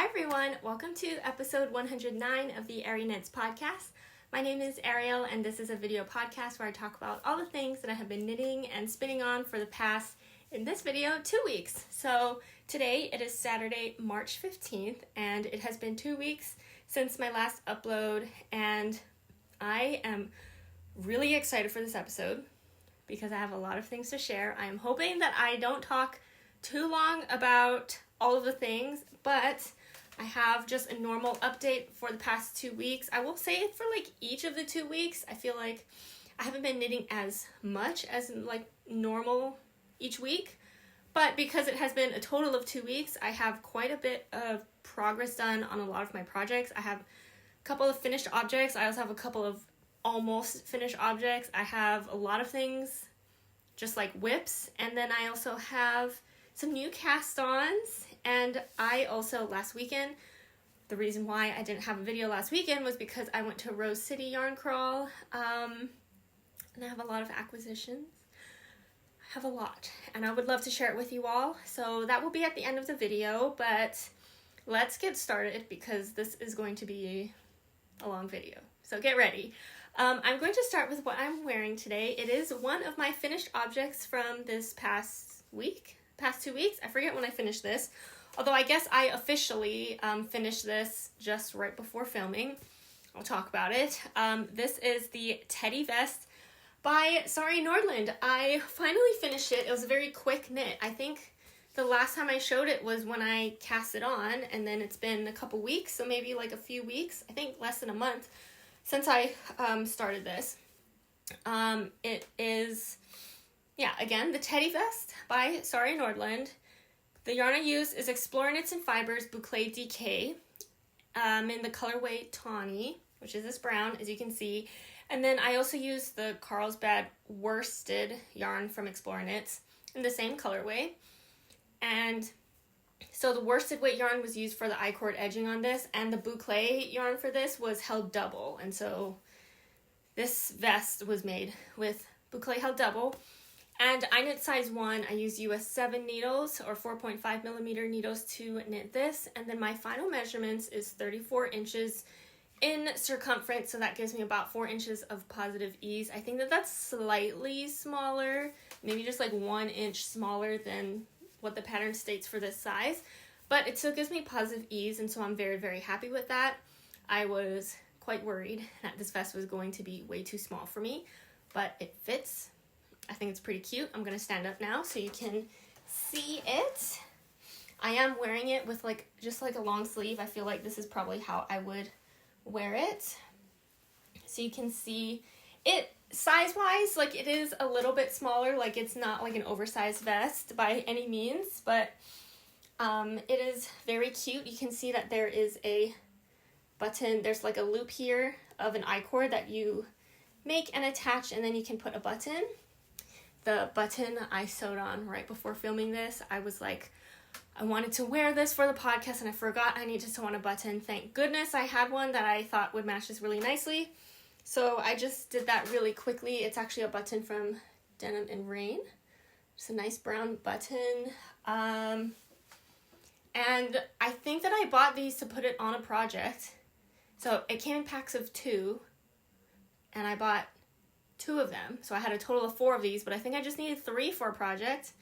everyone, welcome to episode 109 of the Arieknits podcast. My name is Ariel and this is a video podcast where I talk about all the things that I have been knitting and spinning on for the past, in this video, 2 weeks. So today it is Saturday, March 15th, and it has been 2 weeks since my last upload, and I am really excited for this episode because I have a lot of things to share. I am hoping that I don't talk too long about all of the things, but I have just a normal update for the past 2 weeks. I will say for like each of the 2 weeks, I feel like I haven't been knitting as much as like normal each week, but because it has been a total of 2 weeks, I have quite a bit of progress done on a lot of my projects. I have a couple of finished objects. I also have a couple of almost finished objects. I have a lot of things just like whips, and then I also have some new cast-ons. And I also, last weekend, the reason why I didn't have a video last weekend was because I went to Rose City Yarn Crawl, and I have a lot of acquisitions. I have a lot, and I would love to share it with you all, so that will be at the end of the video, but let's get started because this is going to be a long video, so get ready. I'm going to start with what I'm wearing today. It is one of my finished objects from this past 2 weeks. I forget when I finished this, although I guess I officially finished this just right before filming. I'll talk about it. This is the Teddy Vest by Sari Nordlund. I finally finished it. It was a very quick knit. I think the last time I showed it was when I cast it on, and then it's been a couple weeks, so maybe like a few weeks, I think less than a month since I started this. It is, again, the Teddy Vest by Sari Nordlund. The yarn I use is Explore Knits and Fibers Boucle DK in the colorway Tawny, which is this brown, as you can see. And then I also use the Carlsbad worsted yarn from Explore Knits in the same colorway. And so the worsted weight yarn was used for the I-cord edging on this, and the Boucle yarn for this was held double. And so this vest was made with Boucle held double. And I knit size 1. I use US 7 needles or 4.5 millimeter needles to knit this. And then my final measurements is 34 inches in circumference. So that gives me about 4 inches of positive ease. I think that that's slightly smaller, maybe just like 1 inch smaller than what the pattern states for this size. But it still gives me positive ease. And so I'm very, very happy with that. I was quite worried that this vest was going to be way too small for me, but it fits. I think it's pretty cute. I'm going to stand up now so you can see it. I am wearing it with just like a long sleeve. I feel like this is probably how I would wear it. So you can see it size-wise, it is a little bit smaller. It's not like an oversized vest by any means, but it is very cute. You can see that there is a button. There's like a loop here of an I-cord that you make and attach, and then you can put a button. The button I sewed on right before filming this. I was like, I wanted to wear this for the podcast and I forgot I needed to sew on a button. Thank goodness I had one that I thought would match this really nicely. So I just did that really quickly. It's actually a button from Denim and Rain. It's a nice brown button. And I think that I bought these to put it on a project. So it came in packs of 2, and I bought 2 of them. So I had a total of 4 of these, but I think I just needed 3 for a project.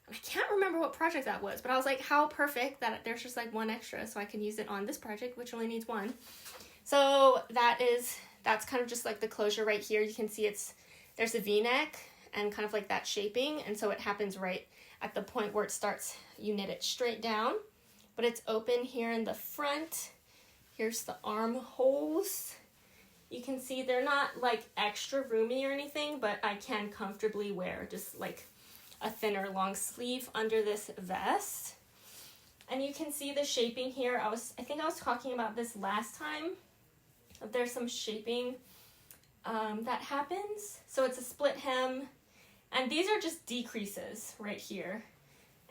And I can't remember what project that was, but I was like, how perfect that there's just like 1 extra so I can use it on this project, which only needs 1. So that's kind of just like the closure right here. You can see there's a V-neck and kind of like that shaping, and so it happens right at the point where it starts. You knit it straight down, but it's open here in the front. Here's the armholes. You can see they're not like extra roomy or anything, but I can comfortably wear just like a thinner long sleeve under this vest. And you can see the shaping here. I think I was talking about this last time. There's some shaping that happens. So it's a split hem, and these are just decreases right here.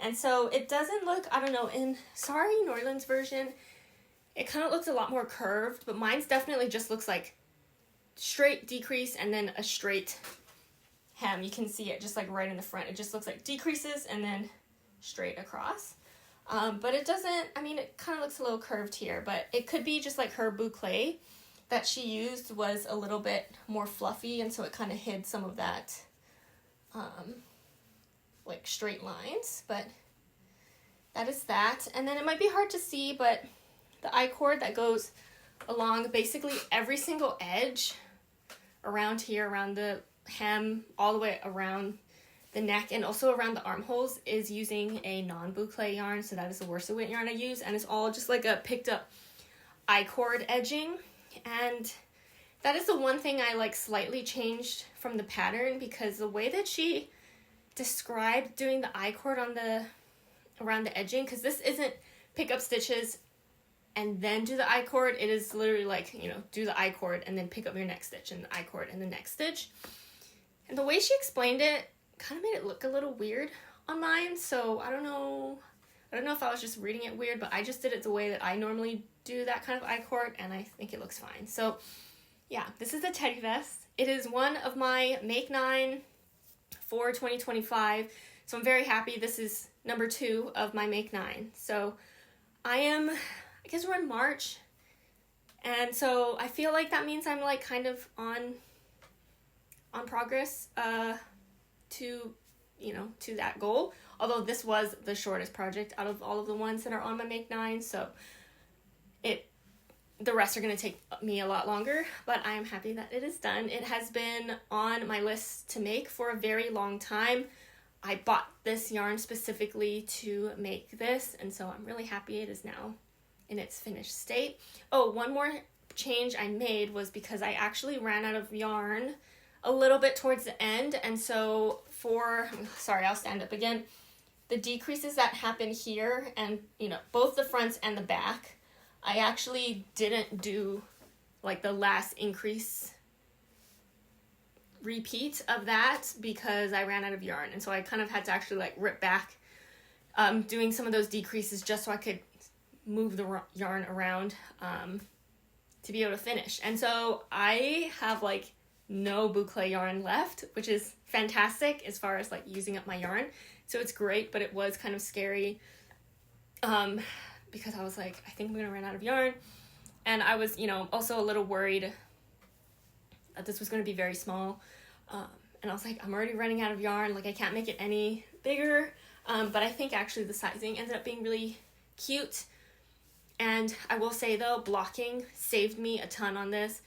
And so it doesn't look, I don't know, in Sari Nordlund's version, it kind of looks a lot more curved, but mine's definitely just looks like straight decrease and then a straight hem. You can see it just like right in the front. It just looks like decreases and then straight across. But it doesn't, I mean, it kind of looks a little curved here, but it could be just like her boucle that she used was a little bit more fluffy, and so it kind of hid some of that, like straight lines, but that is that. And then it might be hard to see, but the I-cord that goes along basically every single edge around here, around the hem, all the way around the neck, and also around the armholes is using a non-boucle yarn. So that is the worsted yarn I use, and it's all just like a picked up I-cord edging. And that is the one thing I like slightly changed from the pattern, because the way that she described doing the I-cord on the around the edging, because this isn't pick up stitches and then do the I-cord, it is literally like, you know, do the I-cord and then pick up your next stitch and the I-cord and the next stitch. And the way she explained it kind of made it look a little weird on mine, so I don't know if I was just reading it weird, but I just did it the way that I normally do that kind of I-cord, and I think it looks fine. So yeah, this is the teddy vest. It is one of my Make 9 for 2025, so I'm very happy. This is number 2 of my Make 9. So I guess we're in March, and so I feel like that means I'm like kind of on progress to, you know, to that goal. Although this was the shortest project out of all of the ones that are on my Make 9, so the rest are going to take me a lot longer, but I am happy that it is done. It has been on my list to make for a very long time. I bought this yarn specifically to make this, and so I'm really happy it is now in its finished state. Oh, one more change I made was because I actually ran out of yarn a little bit towards the end, and so I'll stand up again. The decreases that happen here, and you know, both the fronts and the back, I actually didn't do like the last increase repeat of that because I ran out of yarn, and so I kind of had to actually like rip back doing some of those decreases just so I could move the yarn around to be able to finish. And so I have like no boucle yarn left, which is fantastic as far as like using up my yarn. So it's great, but it was kind of scary because I was like, I think I'm gonna run out of yarn. And I was, you know, also a little worried that this was gonna be very small. And I was like, I'm already running out of yarn, like I can't make it any bigger. But I think actually the sizing ended up being really cute. And I will say though, blocking saved me a ton on this.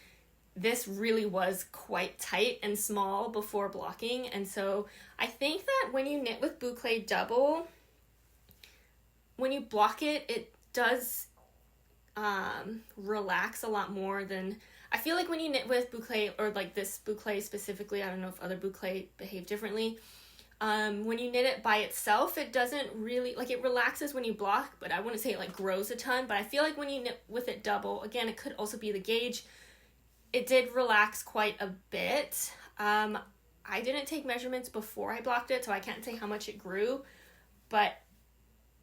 This really was quite tight and small before blocking, and so I think that when you knit with boucle double, when you block it, it does relax a lot more than, I feel like when you knit with boucle, or like this boucle specifically, I don't know if other boucle behave differently, when you knit it by itself, it doesn't really, like it relaxes when you block, but I wouldn't say it like grows a ton, but I feel like when you knit with it double, again, it could also be the gauge, it did relax quite a bit. I didn't take measurements before I blocked it, so I can't say how much it grew, but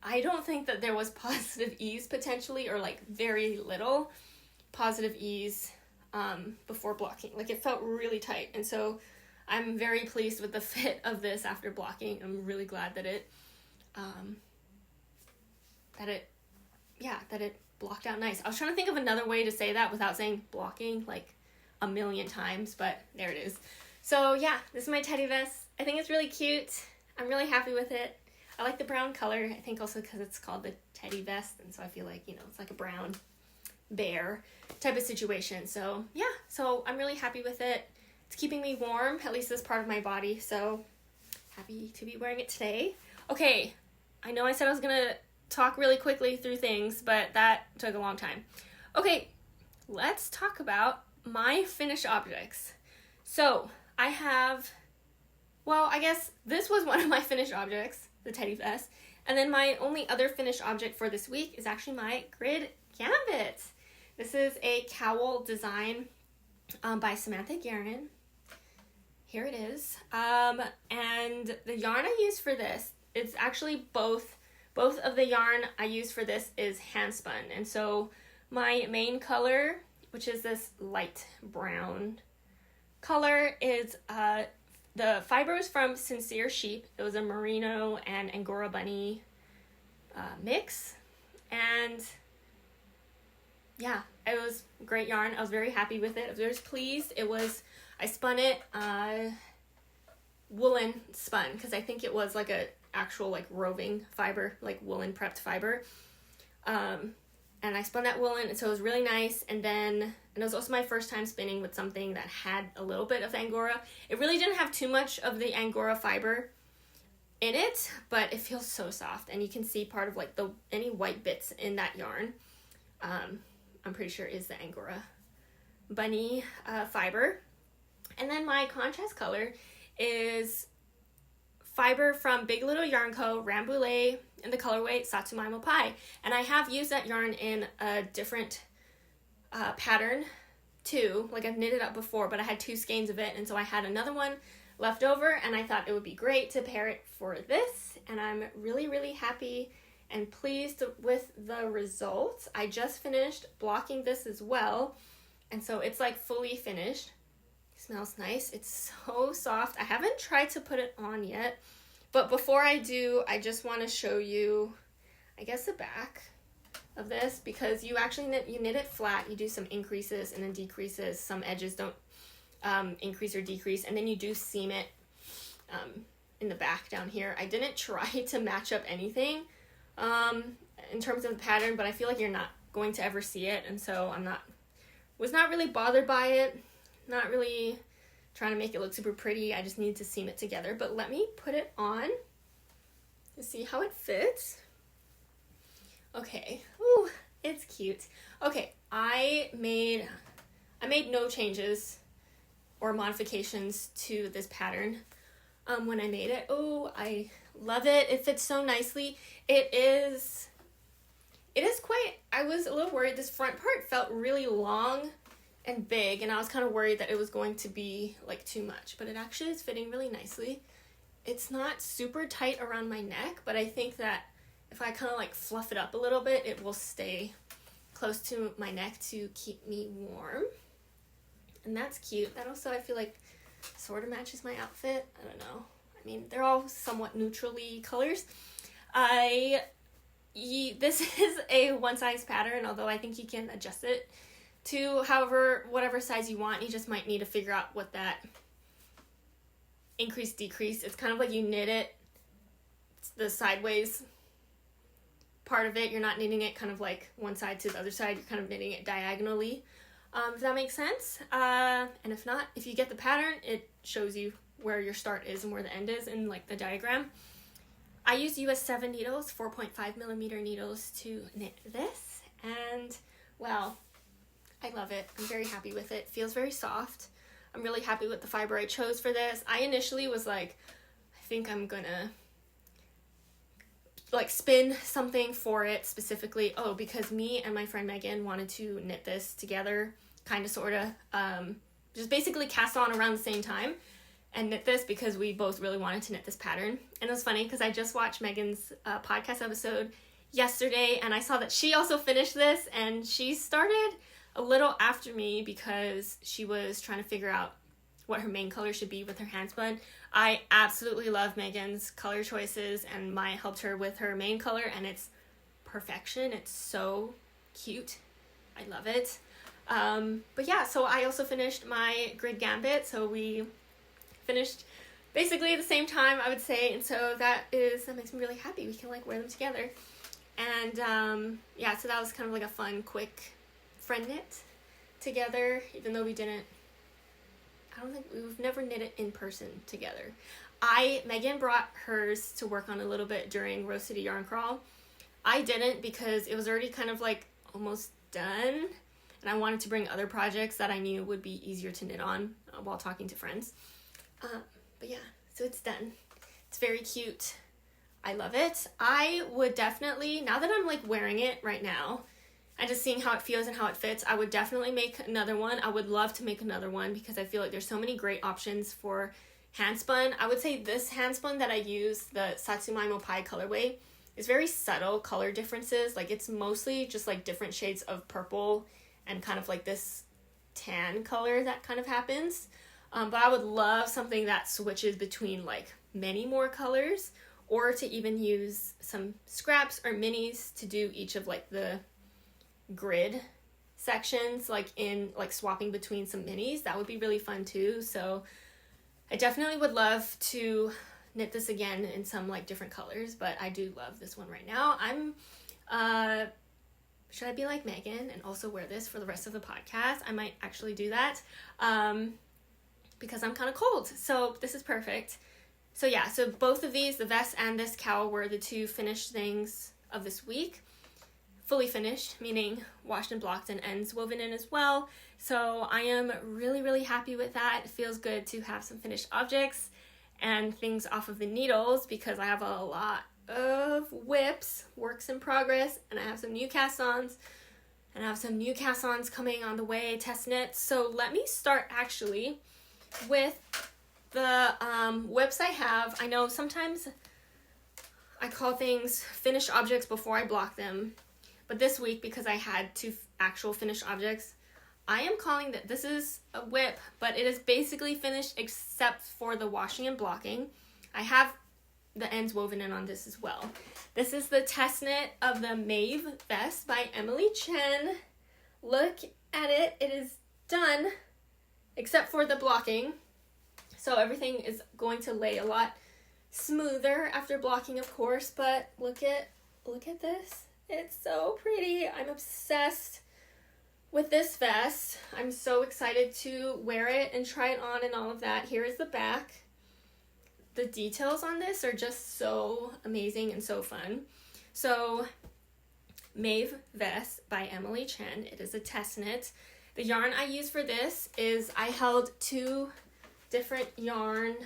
I don't think that there was positive ease potentially, or like very little positive ease before blocking. Like it felt really tight, and so I'm very pleased with the fit of this after blocking. I'm really glad that it blocked out nice. I was trying to think of another way to say that without saying blocking like a million times, but there it is. So yeah, this is my teddy vest. I think it's really cute. I'm really happy with it. I like the brown color. I think also because it's called the teddy vest, and so I feel like, you know, it's like a brown bear type of situation. So yeah, so I'm really happy with it. It's keeping me warm, at least this part of my body, so happy to be wearing it today. Okay, I know I said I was gonna talk really quickly through things, but that took a long time. Okay, let's talk about my finished objects. So I have, well, I guess this was one of my finished objects, the teddy vest, and then my only other finished object for this week is actually my grid Gambit. This is a cowl design by Samantha Guerin. Here it is. And the yarn I use for this, it's actually both of the yarn I use for this is Handspun. And so my main color, which is this light brown color, is the fibers from Sincere Sheep. It was a Merino and Angora bunny mix. And yeah, it was great yarn. I was very happy with it. I was very pleased. I spun it woolen spun, because I think it was like a actual like roving fiber, like woolen prepped fiber. And I spun that woolen, and so it was really nice. And it was also my first time spinning with something that had a little bit of Angora. It really didn't have too much of the Angora fiber in it, but it feels so soft, and you can see part of like any white bits in that yarn. I'm pretty sure is the Angora bunny fiber. And then my contrast color is fiber from Big Little Yarn Co. Rambouillet in the colorway Satsumaimo Pie. And I have used that yarn in a different pattern too. Like I've knitted up before, but I had 2 skeins of it, and so I had another one left over, and I thought it would be great to pair it for this. And I'm really, really happy and pleased with the results. I just finished blocking this as well, and so it's like fully finished. It smells nice. It's so soft. I haven't tried to put it on yet, but before I do, I just want to show you, I guess, the back of this, because you actually knit it flat. You do some increases and then decreases. Some edges don't increase or decrease, and then you do seam it in the back down here. I didn't try to match up anything in terms of the pattern, but I feel like you're not going to ever see it, and so was not really bothered by it. Not really trying to make it look super pretty. I just need to seam it together. But let me put it on to see how it fits. Okay. Ooh, it's cute. Okay, I made no changes or modifications to this pattern when I made it. Oh, I love it. It fits so nicely. It is quite, I was a little worried. This front part felt really long and big, and I was kind of worried that it was going to be like too much, but it actually is fitting really nicely. It's not super tight around my neck, but I think that if I kind of like fluff it up a little bit, it will stay close to my neck to keep me warm. And that's cute. That also, I feel like, sort of matches my outfit. I don't know. I mean, they're all somewhat neutrally colors. This is a one size pattern, although I think you can adjust it to whatever size you want. You just might need to figure out what that increase decrease. It's kind of like you knit it, the sideways part of it. You're not knitting it kind of like one side to the other side. You're kind of knitting it diagonally. If that makes sense. And if not, if you get the pattern, it shows you where your start is and where the end is in like the diagram. I used US 7 needles, 4.5 millimeter needles to knit this, and well, I love it. I'm very happy with it. It feels very soft. I'm really happy with the fiber I chose for this. I initially was like, I think I'm gonna like spin something for it specifically. Oh, because me and my friend Megan wanted to knit this together, kind of, sort of, just basically cast on around the same time and knit this, because we both really wanted to knit this pattern. And it was funny because I just watched Megan's podcast episode yesterday, and I saw that she also finished this, and she started a little after me because she was trying to figure out what her main color should be with her handspun. I absolutely love Megan's color choices, and Maya helped her with her main color, and it's perfection. It's so cute. I love it. But yeah, so I also finished my grid Gambit, so we finished basically at the same time, I would say, and so that makes me really happy. We can like wear them together. And yeah, so that was kind of like a fun, quick friend knit together, even though we've never knit it in person together. Megan brought hers to work on a little bit during Rose City Yarn Crawl. I didn't, because it was already kind of like almost done, and I wanted to bring other projects that I knew would be easier to knit on while talking to friends. But yeah, so it's done. It's very cute. I love it. I would definitely, now that I'm like wearing it right now and just seeing how it feels and how it fits, I would definitely make another one. I would love to make another one because I feel like there's so many great options for handspun. I would say this handspun that I use, the Satsumaimo Pie colorway, is very subtle color differences. Like it's mostly just like different shades of purple and kind of like this tan color that kind of happens. But I would love something that switches between like many more colors, or to even use some scraps or minis to do each of like the grid sections, like in like swapping between some minis. That would be really fun too. So I definitely would love to knit this again in some like different colors, but I do love this one right now. Should I be like Megan and also wear this for the rest of the podcast? I might actually do that because I'm kind of cold. So this is perfect. So yeah, so both of these, the vest and this cowl, were the two finished things of this week. Fully finished, meaning washed and blocked and ends woven in as well. So I am really, really happy with that. It feels good to have some finished objects and things off of the needles because I have a lot of whips, works in progress, and I have some new cast-ons, and I have some new cast-ons coming on the way, test knits. So let me start actually with the whips I have. I know sometimes I call things finished objects before I block them, but this week, because I had two actual finished objects, I am calling that this is a whip, but it is basically finished except for the washing and blocking. I have the ends woven in on this as well. This is the test knit of the Maeve vest by Emily Chen. Look at it. It is done except for the blocking. So everything is going to lay a lot smoother after blocking, of course, but look at this. It's so pretty. I'm obsessed with this vest. I'm so excited to wear it and try it on and all of that. Here is the back. The details on this are just so amazing and so fun. So, Maeve vest by Emily Chen. It is a test knit. The yarn I use for this is I held two different yarn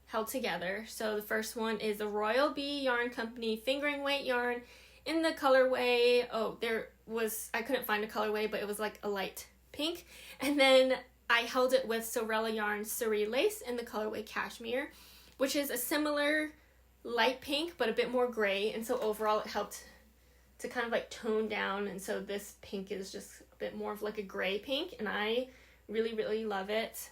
held together. So the first one is the Royal Bee Yarn Company fingering weight yarn in the colorway. I couldn't find a colorway, but it was like a light pink. And then I held it with Sewrella yarn Suri lace in the colorway Cashmere, which is a similar light pink, but a bit more gray. And so overall it helped to kind of like tone down. And so this pink is just a bit more of like a gray pink. And I really, really love it.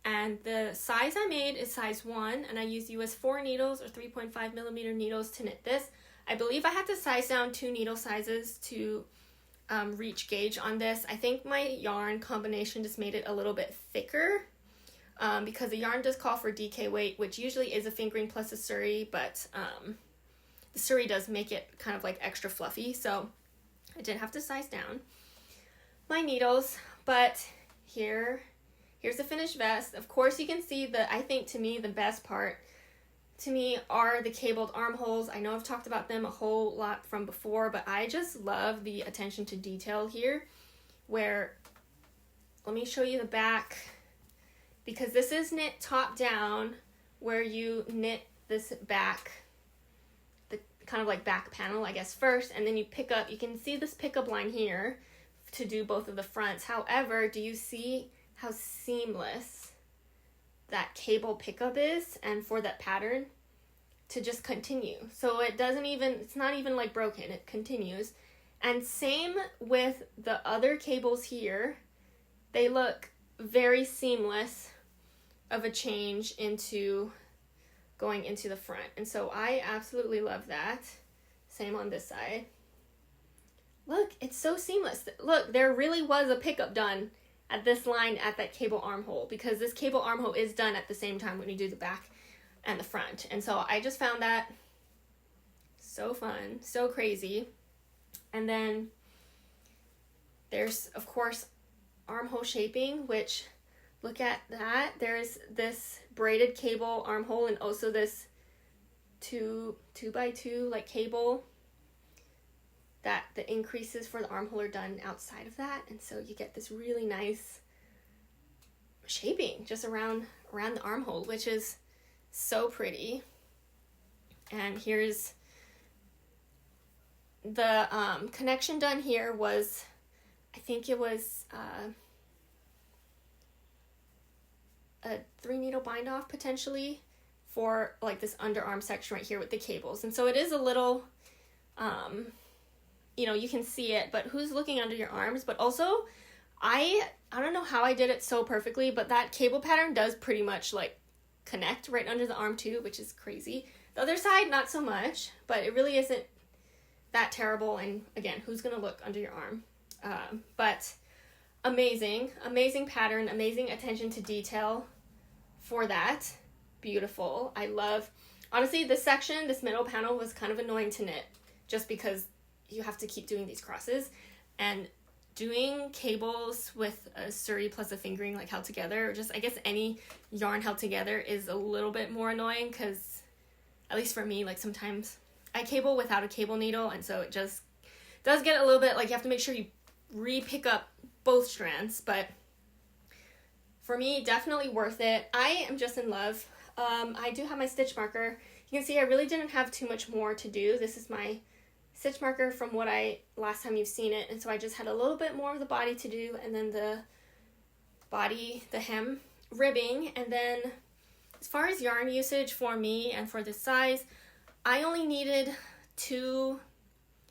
And the size I made is size 1. And I used US 4 needles or 3.5 millimeter needles to knit this. I believe I had to size down 2 needle sizes to reach gauge on this. I think my yarn combination just made it a little bit thicker because the yarn does call for DK weight, which usually is a fingering plus a Suri, but the Suri does make it kind of like extra fluffy, so I did have to size down my needles. But here's the finished vest. Of course, you can see I think to me the best part to me are the cabled armholes. I know I've talked about them a whole lot from before, but I just love the attention to detail here, where, let me show you the back, because this is knit top down, where you knit this back, the kind of like back panel, I guess, first, and then you pick up, you can see this pickup line here to do both of the fronts. However, do you see how seamless that cable pickup is, and for that pattern to just continue? So it's not even like broken, it continues. And same with the other cables here. They look very seamless of a change into going into the front. And so I absolutely love that. Same on this side. Look, it's so seamless. Look, there really was a pickup done at this line at that cable armhole, because this cable armhole is done at the same time when you do the back and the front. And so I just found that so fun, so crazy. And then there's, of course, armhole shaping, which, look at that. There's this braided cable armhole and also this 2x2 like cable that the increases for the armhole are done outside of that, and so you get this really nice shaping just around the armhole, which is so pretty. And here's the connection done here was, I think it was a 3 needle bind off potentially for like this underarm section right here with the cables. And so it is a little you can see it, but who's looking under your arms? But also, I don't know how I did it so perfectly, but that cable pattern does pretty much like connect right under the arm too, which is crazy. The other side, not so much, but it really isn't that terrible. And again, who's going to look under your arm? But amazing pattern, amazing attention to detail for that. Beautiful. I love, honestly, this middle panel was kind of annoying to knit just because you have to keep doing these crosses, and doing cables with a Suri plus a fingering like held together, or just I guess any yarn held together, is a little bit more annoying, because at least for me, like sometimes I cable without a cable needle, and so it just does get a little bit like you have to make sure you re-pick up both strands. But for me, definitely worth it. I am just in love. I do have my stitch marker. You can see I really didn't have too much more to do. This is my stitch marker from what last time you've seen it, and so I just had a little bit more of the body to do, and then the hem ribbing. And then as far as yarn usage for me and for this size, I only needed 2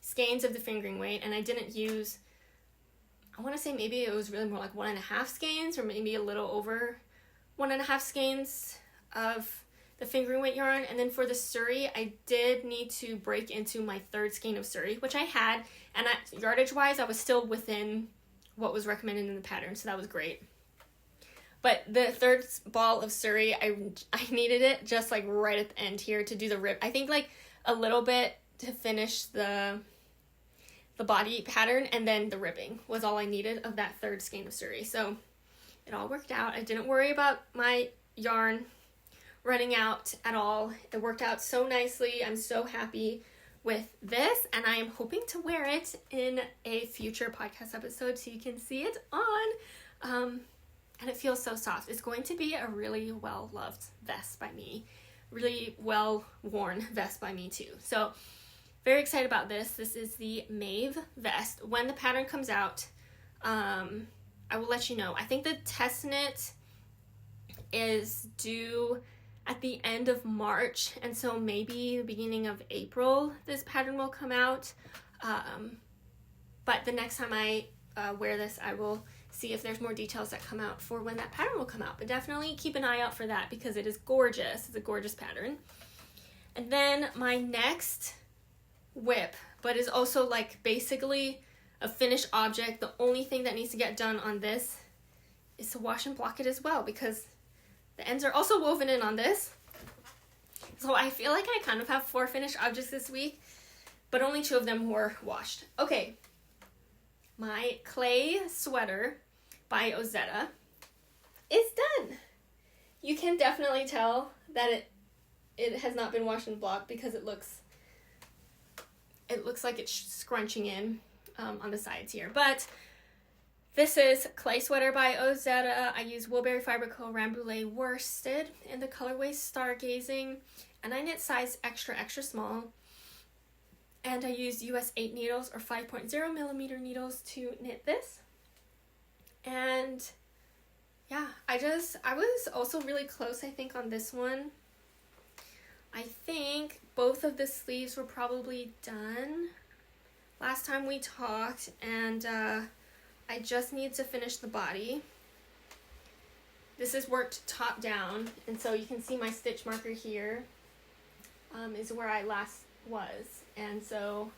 skeins of the fingering weight, and I didn't use, I want to say maybe it was really more like 1.5 skeins, or maybe a little over 1.5 skeins of the fingering weight yarn. And then for the Suri, I did need to break into my 3rd skein of Suri, which I had, and yardage wise I was still within what was recommended in the pattern, so that was great. But the 3rd ball of Suri, I needed it just like right at the end here to do the rib. I think like a little bit to finish the body pattern, and then the ribbing was all I needed of that 3rd skein of Suri. So it all worked out. I didn't worry about my yarn running out at all. It worked out so nicely. I'm so happy with this, and I am hoping to wear it in a future podcast episode so you can see it on. And it feels so soft. It's going to be a really well-loved vest by me. Really well-worn vest by me too. So very excited about this. This is the Maeve vest. When the pattern comes out, I will let you know. I think the test knit is due at the end of March, and so maybe the beginning of April this pattern will come out. But the next time I wear this, I will see if there's more details that come out for when that pattern will come out. But definitely keep an eye out for that, because it is gorgeous. It's a gorgeous pattern. And then my next whip, but is also like basically a finished object. The only thing that needs to get done on this is to wash and block it as well, because the ends are also woven in on this. So I feel like I kind of have 4 finished objects this week, but only 2 of them were washed. Okay, my clay sweater by Ozetta is done. You can definitely tell that it has not been washed and blocked, because it looks like it's scrunching in on the sides here. But this is Clay Sweater by Ozetta. I use Woolberry Fiber Co. Rambouillet worsted in the colorway Stargazing, and I knit size extra small. And I used US 8 needles or 5.0 millimeter needles to knit this. And yeah, I was also really close, I think, on this one. I think both of the sleeves were probably done last time we talked, and I just need to finish the body. This is worked top down, and so you can see my stitch marker here is where I last was, and so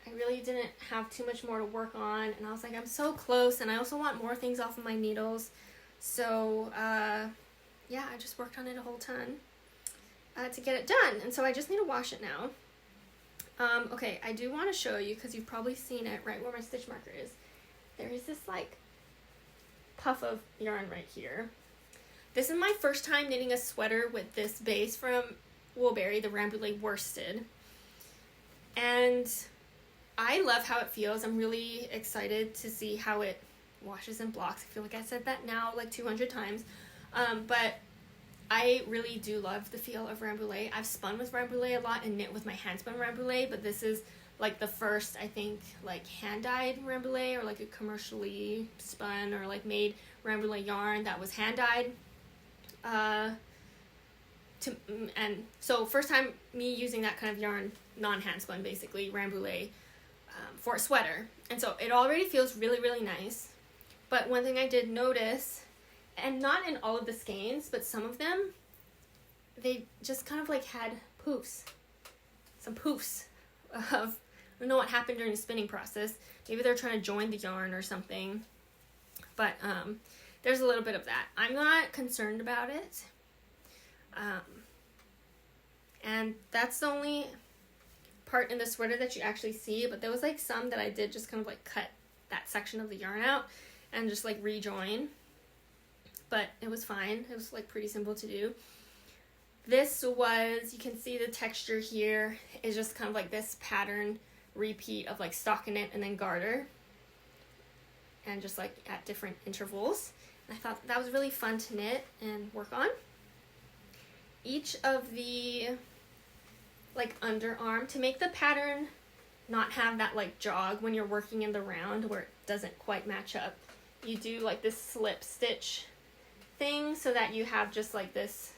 I really didn't have too much more to work on, and I was like, I'm so close, and I also want more things off of my needles, so yeah, I just worked on it a whole ton to get it done, and so I just need to wash it now. Okay, I do want to show you, because you've probably seen it right where my stitch marker is. There is this like puff of yarn right here. This is my first time knitting a sweater with this base from Woolberry, the Rambouillet worsted, and I love how it feels. I'm really excited to see how it washes and blocks. I feel like I said that now like 200 times, but I really do love the feel of Rambouillet. I've spun with Rambouillet a lot and knit with my Handspun Rambouillet, but this is like the first, I think, like hand-dyed Rambouillet, or like a commercially spun or like made Rambouillet yarn that was hand-dyed. And so first time me using that kind of yarn, non-handspun basically, Rambouillet, for a sweater. And so it already feels really, really nice. But one thing I did notice, and not in all of the skeins, but some of them, they just kind of like had some poofs of, I don't know what happened during the spinning process. Maybe they're trying to join the yarn or something. But there's a little bit of that. I'm not concerned about it. And that's the only part in the sweater that you actually see. But there was like some that I did just kind of like cut that section of the yarn out and just like rejoin. But it was fine. It was like pretty simple to do. This was, you can see the texture here is just kind of like this pattern repeat of like stockinette and then garter. And just like at different intervals. And I thought that was really fun to knit and work on. Each of the like underarm, to make the pattern not have that like jog when you're working in the round where it doesn't quite match up, you do like this slip stitch thing so that you have just like this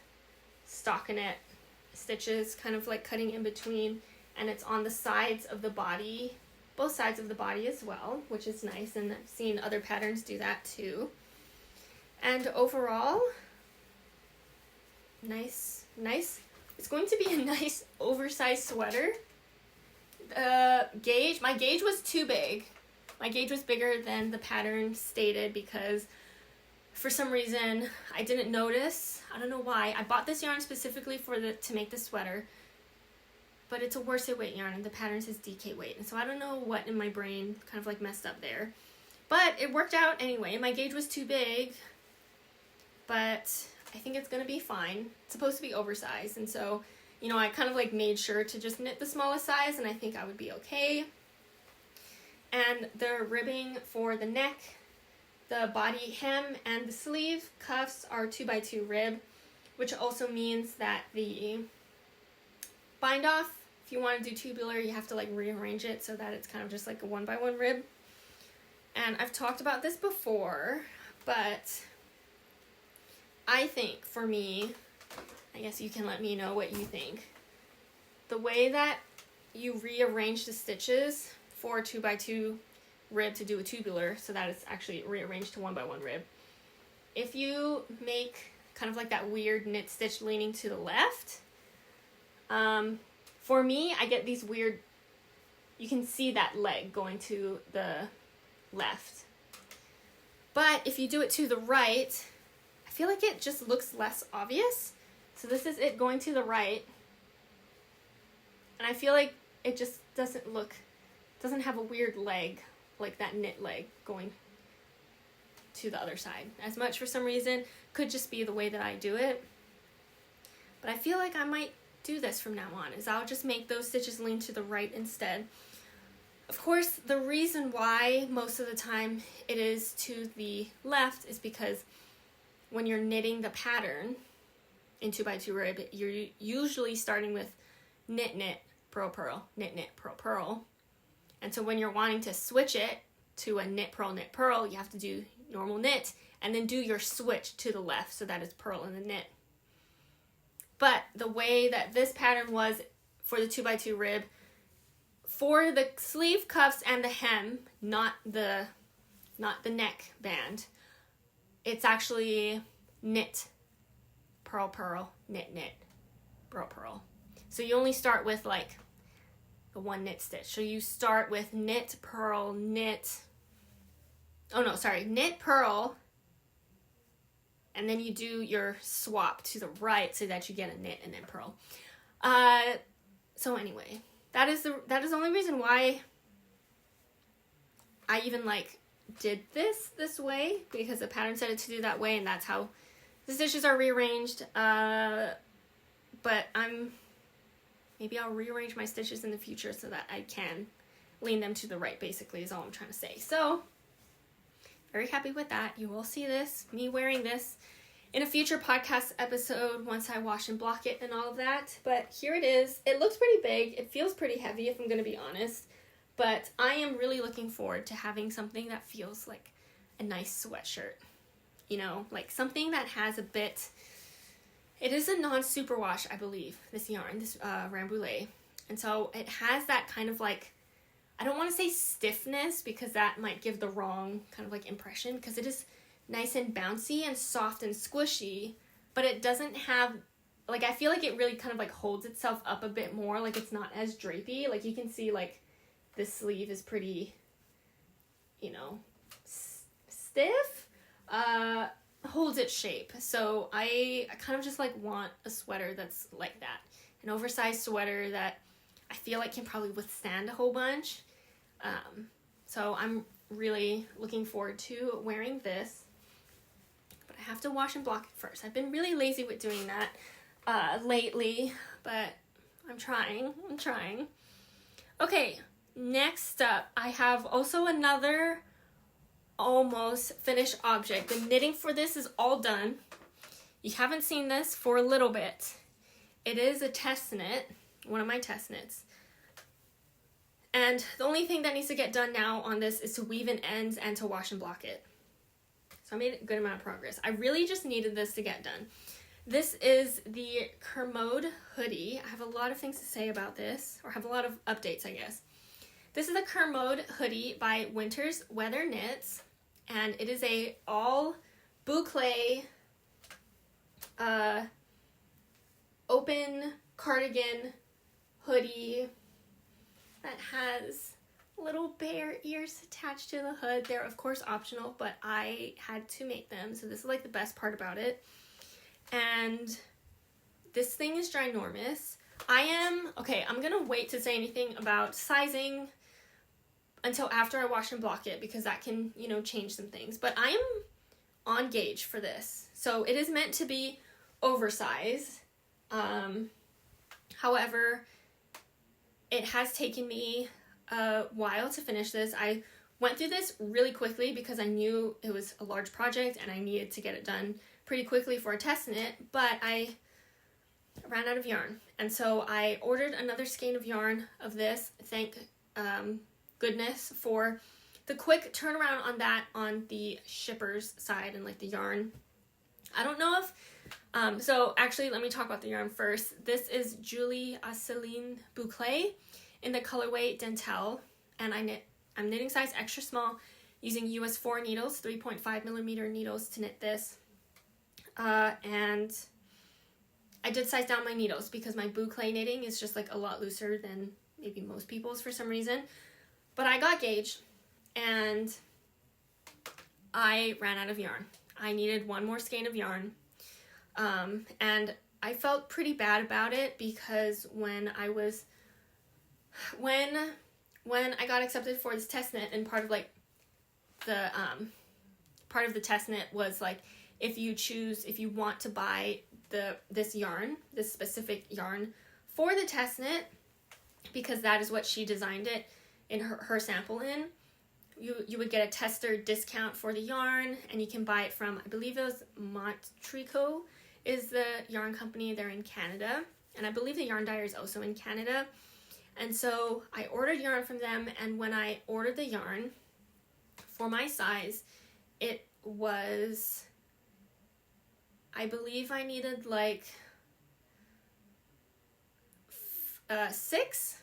stockinette stitches kind of like cutting in between, and it's on the sides of the body, both sides of the body as well, which is nice, and I've seen other patterns do that too. And overall, nice. It's going to be a nice oversized sweater. My gauge was too big. My gauge was bigger than the pattern stated because for some reason I didn't notice. I don't know why. I bought this yarn specifically to make the sweater, but it's a worsted weight yarn and the pattern says DK weight. And so I don't know what in my brain kind of like messed up there. But it worked out anyway. My gauge was too big, but I think it's going to be fine. It's supposed to be oversized. And so, you know, I kind of like made sure to just knit the smallest size, and I think I would be okay. And the ribbing for the neck, the body hem, and the sleeve cuffs are 2x2 rib, which also means that the bind off, if you want to do tubular, you have to like rearrange it so that it's kind of just like a 1x1 rib. And I've talked about this before, but I think for me, I guess you can let me know what you think. The way that you rearrange the stitches for a 2x2 rib to do a tubular, so that it's actually rearranged to 1x1 rib. If you make kind of like that weird knit stitch leaning to the left, for me, I get these weird, you can see that leg going to the left. But if you do it to the right, I feel like it just looks less obvious. So this is it going to the right. And I feel like it just doesn't have a weird leg, like that knit leg going to the other side as much for some reason. Could just be the way that I do it. But I feel like I might do this from now on, is I'll just make those stitches lean to the right instead. Of course, the reason why most of the time it is to the left is because when you're knitting the pattern in 2x2 rib, you're usually starting with knit, knit, purl, purl, knit, knit, purl, purl. And so when you're wanting to switch it to a knit, purl, you have to do normal knit and then do your switch to the left so that it's purl and the knit. But the way that this pattern was for the 2x2 rib, for the sleeve cuffs and the hem, not the neck band, it's actually knit, purl, purl, knit, knit, purl, purl. So you only start with like the one knit stitch. So you start with knit, purl, knit, knit, purl, and then you do your swap to the right so that you get a knit and then purl. So anyway, that is the only reason why I even like did this way, because the pattern said it to do that way, and that's how the stitches are rearranged. But maybe I'll rearrange my stitches in the future so that I can lean them to the right, basically, is all I'm trying to say. So, very happy with that. You will see this, me wearing this, in a future podcast episode once I wash and block it and all of that. But here it is. It looks pretty big. It feels pretty heavy, if I'm going to be honest. But I am really looking forward to having something that feels like a nice sweatshirt. You know, like something that has a bit... It is a non-superwash, I believe, this yarn, this Rambouillet. And so it has that kind of like, I don't want to say stiffness because that might give the wrong kind of like impression, because it is nice and bouncy and soft and squishy, but it doesn't have like, I feel like it really kind of, like, holds itself up a bit more. Like, it's not as drapey. Like, you can see, like, this sleeve is pretty, you know, stiff. Holds its shape. So I kind of just, like, want a sweater that's like that. An oversized sweater that I feel like can probably withstand a whole bunch. So I'm really looking forward to wearing this. But I have to wash and block it first. I've been really lazy with doing that lately, but I'm trying. Okay, next up, I have also another almost finished object. The knitting for this is all done. You haven't seen this for a little bit. It is a test knit, one of my test knits. And the only thing that needs to get done now on this is to weave in ends and to wash and block it. So I made a good amount of progress. I really just needed this to get done. This is the Kermode hoodie. I have a lot of things to say about this, or have a lot of updates, I guess. This is a Kermode hoodie by Winter's Weather Knits, and it is a all boucle open cardigan hoodie that has little bear ears attached to the hood. They're of course optional, but I had to make them, so this is like the best part about it. And this thing is ginormous. I'm gonna wait to say anything about sizing until after I wash and block it, because that can, you know, change some things. But I am on gauge for this. So it is meant to be oversized. However, it has taken me a while to finish this. I went through this really quickly because I knew it was a large project and I needed to get it done pretty quickly for a test knit, but I ran out of yarn. And so I ordered another skein of yarn of this. Thank goodness for the quick turnaround on that on the shipper's side and like the yarn. I don't know if so actually let me talk about the yarn first. This is Julie Asselin Boucle in the colorway Dentelle, and I'm knitting size extra small using US 4 needles, 3.5mm needles to knit this. And I did size down my needles because my boucle knitting is just like a lot looser than maybe most people's for some reason. But I got gauge and I ran out of yarn. I needed one more skein of yarn. And I felt pretty bad about it because when I got accepted for this test knit, and part of like the part of the test knit was like, if you want to buy this specific yarn for the test knit, because that is what she designed it in her sample in, you would get a tester discount for the yarn, and you can buy it from, I believe it was Montrico is the yarn company. They're in Canada, and I believe the yarn dyer is also in Canada. And so I ordered yarn from them, and when I ordered the yarn for my size, it was, I believe I needed like 6.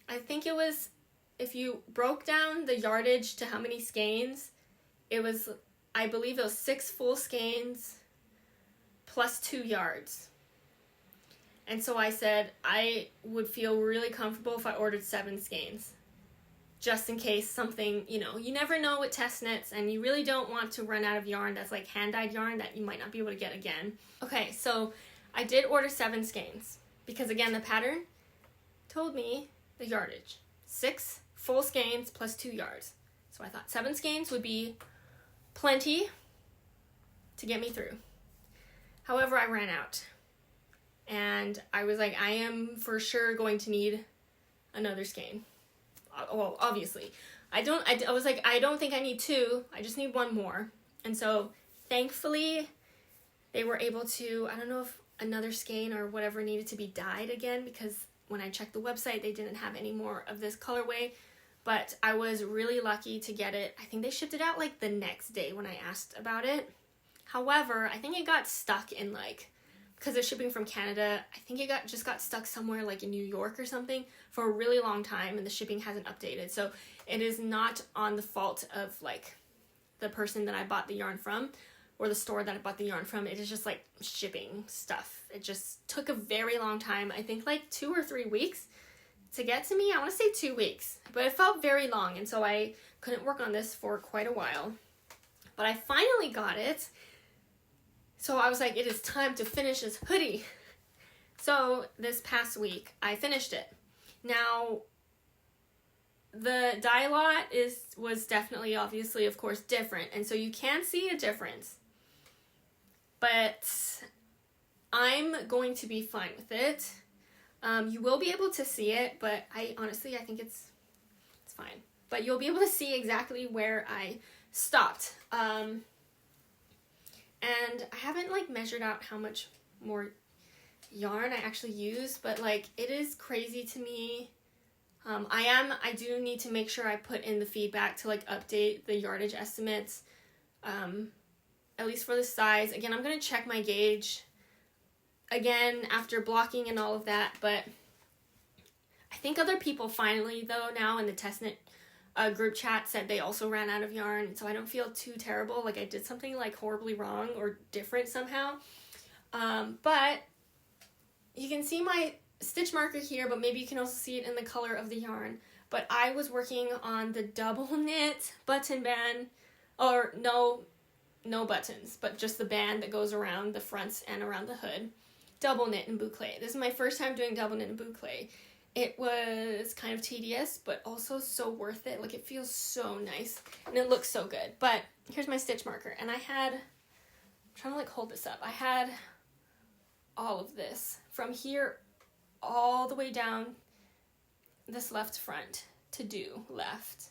I think it was, if you broke down the yardage to how many skeins, it was, I believe it was 6 full skeins plus 2 yards. And so I said I would feel really comfortable if I ordered 7 skeins, just in case something, you know, you never know with test knits, and you really don't want to run out of yarn that's like hand-dyed yarn that you might not be able to get again. Okay, so I did order 7 skeins because, again, the pattern told me the yardage. 6 full skeins plus 2 yards. So I thought 7 skeins would be plenty to get me through. However, I ran out. And I was like, I am for sure going to need another skein. Well, obviously. I was like, I don't think I need 2. I just need 1 more. And so, thankfully, they were able to, I don't know if another skein or whatever needed to be dyed again, because when I checked the website, they didn't have any more of this colorway. But I was really lucky to get it. I think they shipped it out like the next day when I asked about it. However, I think it got stuck in like, because they're shipping from Canada, I think it just got stuck somewhere like in New York or something for a really long time, and the shipping hasn't updated. So it is not on the fault of like the person that I bought the yarn from. or the store that I bought the yarn from. It is just like shipping stuff. It just took a very long time. I think like 2 or 3 weeks to get to me. I want to say 2 weeks, but it felt very long, and so I couldn't work on this for quite a while. But I finally got it. So I was like, it is time to finish this hoodie. So this past week, I finished it. Now, the dye lot was definitely, obviously, of course, different. And so you can see a difference. But I'm going to be fine with it. You will be able to see it, but I think it's fine. But you'll be able to see exactly where I stopped. And I haven't like measured out how much more yarn I actually use, but like it is crazy to me. I do need to make sure I put in the feedback to like update the yardage estimates, at least for the size. Again, I'm going to check my gauge again after blocking and all of that, but I think other people finally though now in the testnet group chat said they also ran out of yarn, so I don't feel too terrible like I did something like horribly wrong or different somehow. But you can see my stitch marker here, but maybe you can also see it in the color of the yarn. But I was working on the double knit button band, or no buttons, but just the band that goes around the fronts and around the hood. Double knit in boucle. This is my first time doing double knit in boucle. It was kind of tedious, but also so worth it. Like, it feels so nice, and it looks so good. But here's my stitch marker, and I'm trying to, like, hold this up. I had all of this from here all the way down this left front to do left.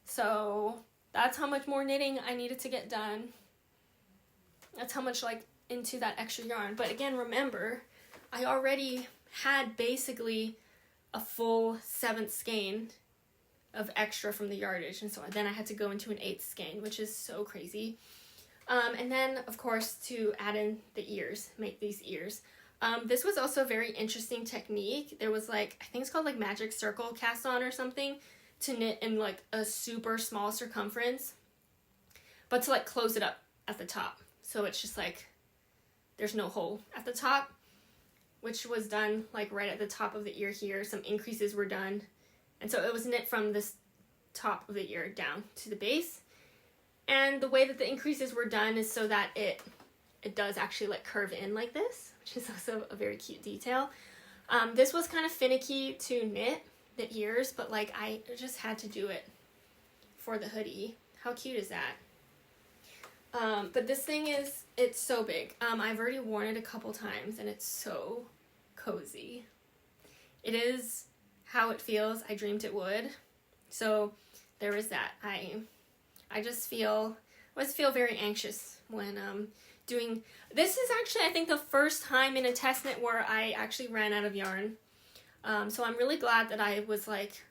So that's how much more knitting I needed to get done. That's how much, like, into that extra yarn. But again, remember, I already had basically a full 7th skein of extra from the yardage, and so then I had to go into an 8th skein, which is so crazy. And then, of course, to add in the ears, make these ears. This was also a very interesting technique. There was like, I think it's called like magic circle cast-on or something, to knit in like a super small circumference, but to like close it up at the top. So it's just like, there's no hole at the top, which was done like right at the top of the ear here. Some increases were done. And so it was knit from this top of the ear down to the base. And the way that the increases were done is so that it does actually like curve in like this, which is also a very cute detail. This was kind of finicky to knit the ears, but like I just had to do it for the hoodie. How cute is that? But this thing it's so big. I've already worn it a couple times and it's so cozy. It is how it feels. I dreamed it would. So there is that. I always feel very anxious when doing this. Is actually, I think, the first time in a test knit where I actually ran out of yarn. So I'm really glad that I was like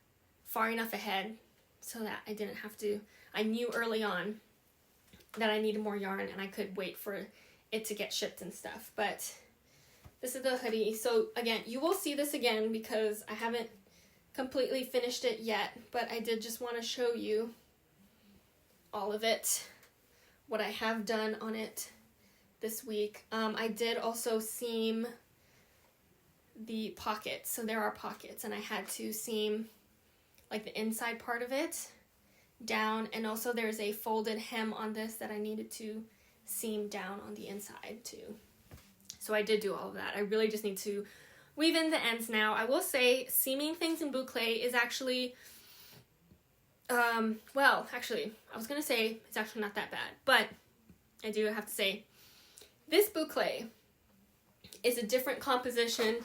far enough ahead so that I didn't have to. I knew early on that I needed more yarn and I could wait for it to get shipped and stuff. But this is the hoodie. So again, you will see this again because I haven't completely finished it yet, but I did just want to show you all of it, what I have done on it this week. I did also seam the pockets. So there are pockets and I had to seam like the inside part of it down, and also there's a folded hem on this that I needed to seam down on the inside too. So I did do all of that. I really just need to weave in the ends now. I will say seaming things in boucle is actually, well, actually, I was going to say it's actually not that bad, but I do have to say this boucle is a different composition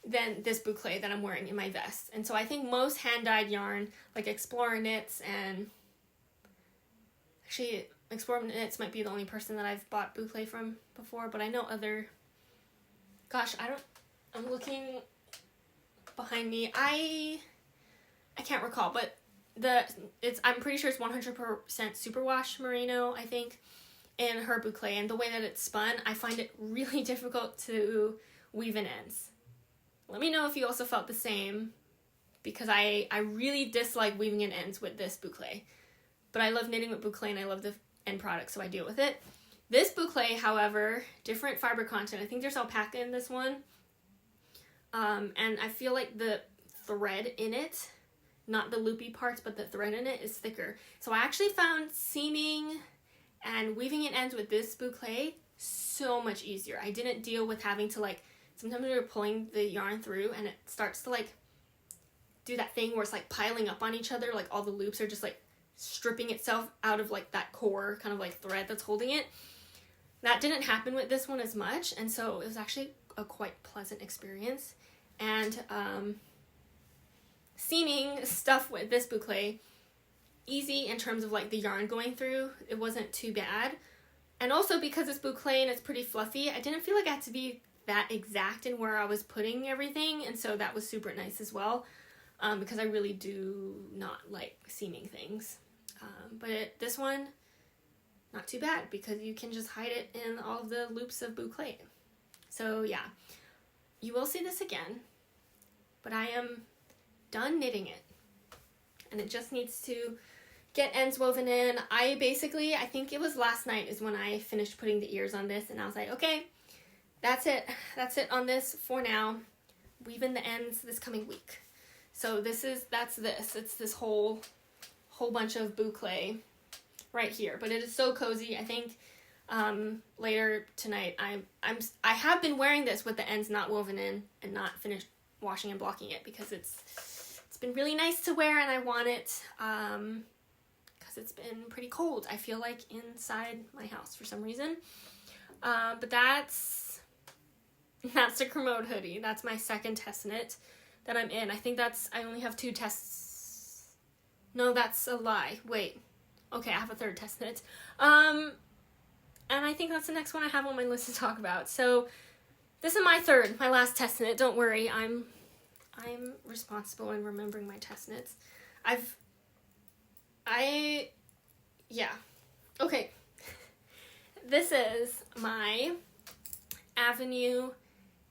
than this boucle that I'm wearing in my vest. And so I think most hand-dyed yarn, like Explorer Knits, and actually Explorer Knits might be the only person that I've bought boucle from before, but I know other, gosh, I'm looking behind me. I can't recall, but I'm pretty sure it's 100% superwash merino, I think, in her boucle. And the way that it's spun, I find it really difficult to weave in ends. Let me know if you also felt the same, because I really dislike weaving in ends with this boucle. But I love knitting with boucle and I love the end product, so I deal with it. This boucle, however, different fiber content. I think there's alpaca in this one. And I feel like the thread in it, not the loopy parts, but the thread in it is thicker. So I actually found seaming and weaving in ends with this boucle so much easier. I didn't deal with having to like, sometimes we were pulling the yarn through and it starts to like do that thing where it's like piling up on each other, like all the loops are just like stripping itself out of like that core kind of like thread that's holding it. That didn't happen with this one as much, and so it was actually a quite pleasant experience. And seaming stuff with this boucle, easy in terms of like the yarn going through. It wasn't too bad. And also because it's boucle and it's pretty fluffy, I didn't feel like I had to be that exact in where I was putting everything, and so that was super nice as well, because I really do not like seaming things. But this one, not too bad, because you can just hide it in all of the loops of boucle. So yeah, you will see this again, but I am done knitting it, and it just needs to get ends woven in. I think it was last night is when I finished putting the ears on this, and I was like, okay, that's it on this for now. Weave in the ends this coming week. So that's this. It's this whole bunch of boucle right here, but it is so cozy. I think later tonight I have been wearing this with the ends not woven in and not finished washing and blocking it, because it's been really nice to wear, and I want it because it's been pretty cold, I feel like, inside my house for some reason. But that's the Kermode hoodie. That's my second test knit that I'm in. I think I only have 2 tests. No, that's a lie. Wait. Okay, I have a third test knit. And I think that's the next one I have on my list to talk about. So this is my last test knit. Don't worry, I'm responsible in remembering my test knits. Yeah. Okay. This is my Avenue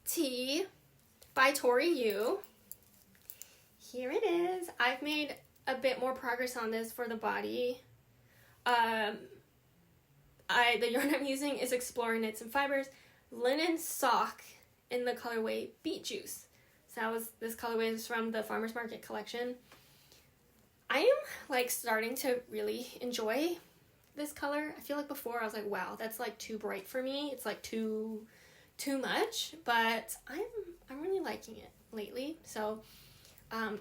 Tee by Tori U. Here it is. I've made a bit more progress on this for the body. The yarn I'm using is Explorer Knits and Fibers Linen Sock in the colorway Beet Juice. So this colorway is from the Farmer's Market collection. I am like starting to really enjoy this color. I feel like before I was like, wow, that's like too bright for me. It's like too much, but I'm really liking it lately. So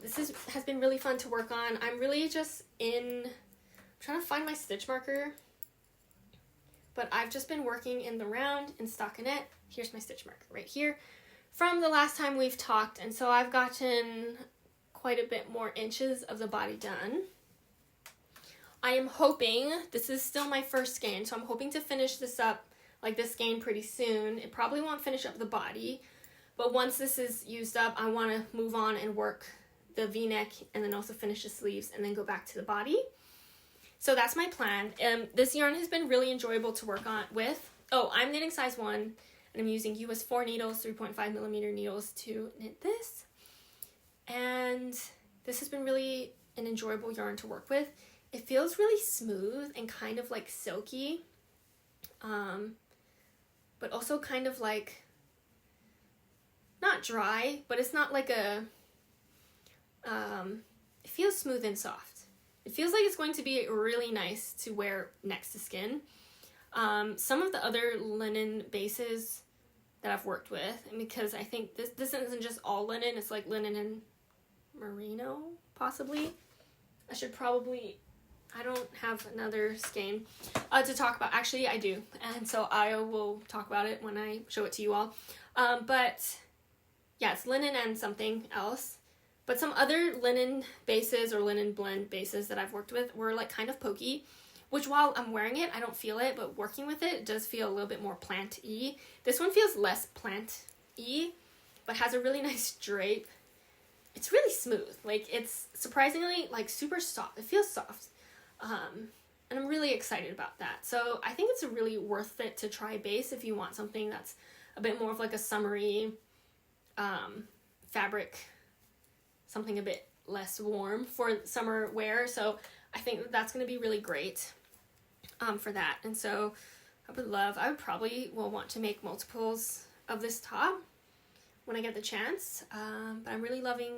this has been really fun to work on. I'm really just trying to find my stitch marker, but I've just been working in the round in stockinette. Here's my stitch marker right here from the last time we've talked, and so I've gotten quite a bit more inches of the body done. I am hoping, this is still my first skein, so I'm hoping to finish this up, like this skein, pretty soon. It probably won't finish up the body, but once this is used up, I want to move on and work the v-neck and then also finish the sleeves and then go back to the body. So that's my plan. This yarn has been really enjoyable to work on with. Oh, I'm knitting size 1, and I'm using US 4 needles, 3.5mm needles to knit this. And this has been really an enjoyable yarn to work with. It feels really smooth and kind of like silky, but also kind of like, not dry, but it's not like it feels smooth and soft. It feels like it's going to be really nice to wear next to skin. Some of the other linen bases that I've worked with, and because I think this isn't just all linen, it's like linen and merino, possibly. I don't have another skein to talk about. Actually, I do, and so I will talk about it when I show it to you all. But yeah, it's linen and something else. But some other linen bases or linen blend bases that I've worked with were like kind of pokey, which while I'm wearing it, I don't feel it, but working with it does feel a little bit more plant-y. This one feels less plant-y, but has a really nice drape. It's really smooth. Like, it's surprisingly like super soft. It feels soft. And I'm really excited about that. So I think it's a really worth it to try base if you want something that's a bit more of like a summery fabric, something a bit less warm for summer wear. So I think that's going to be really great for that. And so I would probably will want to make multiples of this top when I get the chance. But I'm really loving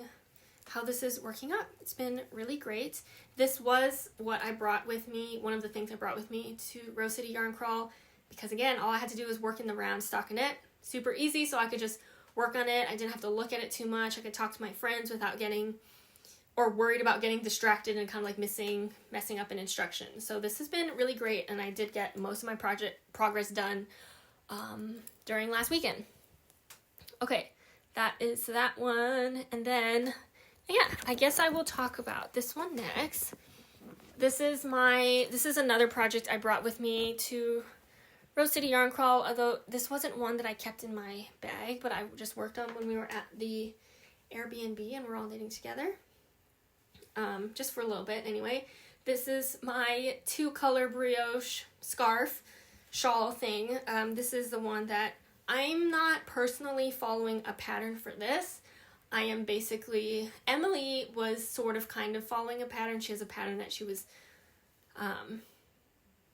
how this is working out. It's been really great. This was what I brought with me, one of the things I brought with me to Rose City Yarn Crawl, because again, all I had to do was work in the round stockinette. Super easy, so I could just work on it. I didn't have to look at it too much. I could talk to my friends without getting, or worried about getting distracted and kind of like messing up an instruction. So this has been really great, and I did get most of my progress done during last weekend. Okay, that is that one. And then, yeah, I guess I will talk about this one next. This is another project I brought with me to Rose City Yarn Crawl, although this wasn't one that I kept in my bag, but I just worked on when we were at the Airbnb and we're all knitting together. Just for a little bit anyway. This is my 2-color brioche scarf shawl thing. This is the one that I'm not personally following a pattern for this. I am basically, Emily was sort of kind of following a pattern. She has a pattern that she was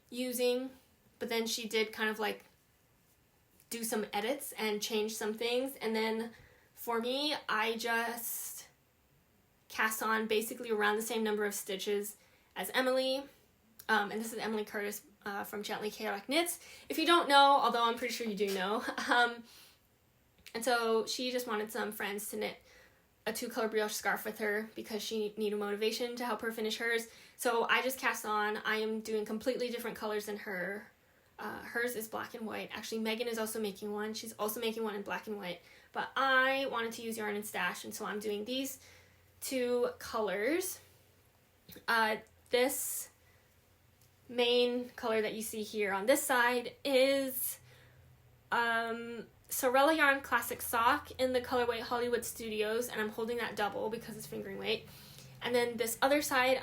using, but then she did kind of like do some edits and change some things. And then for me, I just cast on basically around the same number of stitches as Emily. And this is Emily Curtis from Gently Chaotic Knits. If you don't know, although I'm pretty sure you do know. And so she just wanted some friends to knit a 2-color brioche scarf with her because she needed motivation to help her finish hers. So I just cast on. I am doing completely different colors than her. Hers is black and white. Actually, Megan is also making one. She's also making one in black and white. But I wanted to use yarn and stash, and so I'm doing these 2 colors. This main color that you see here on this side is Sewrella Yarn Classic Sock in the colorway Hollywood Studios, and I'm holding that double because it's fingering weight. And then this other side,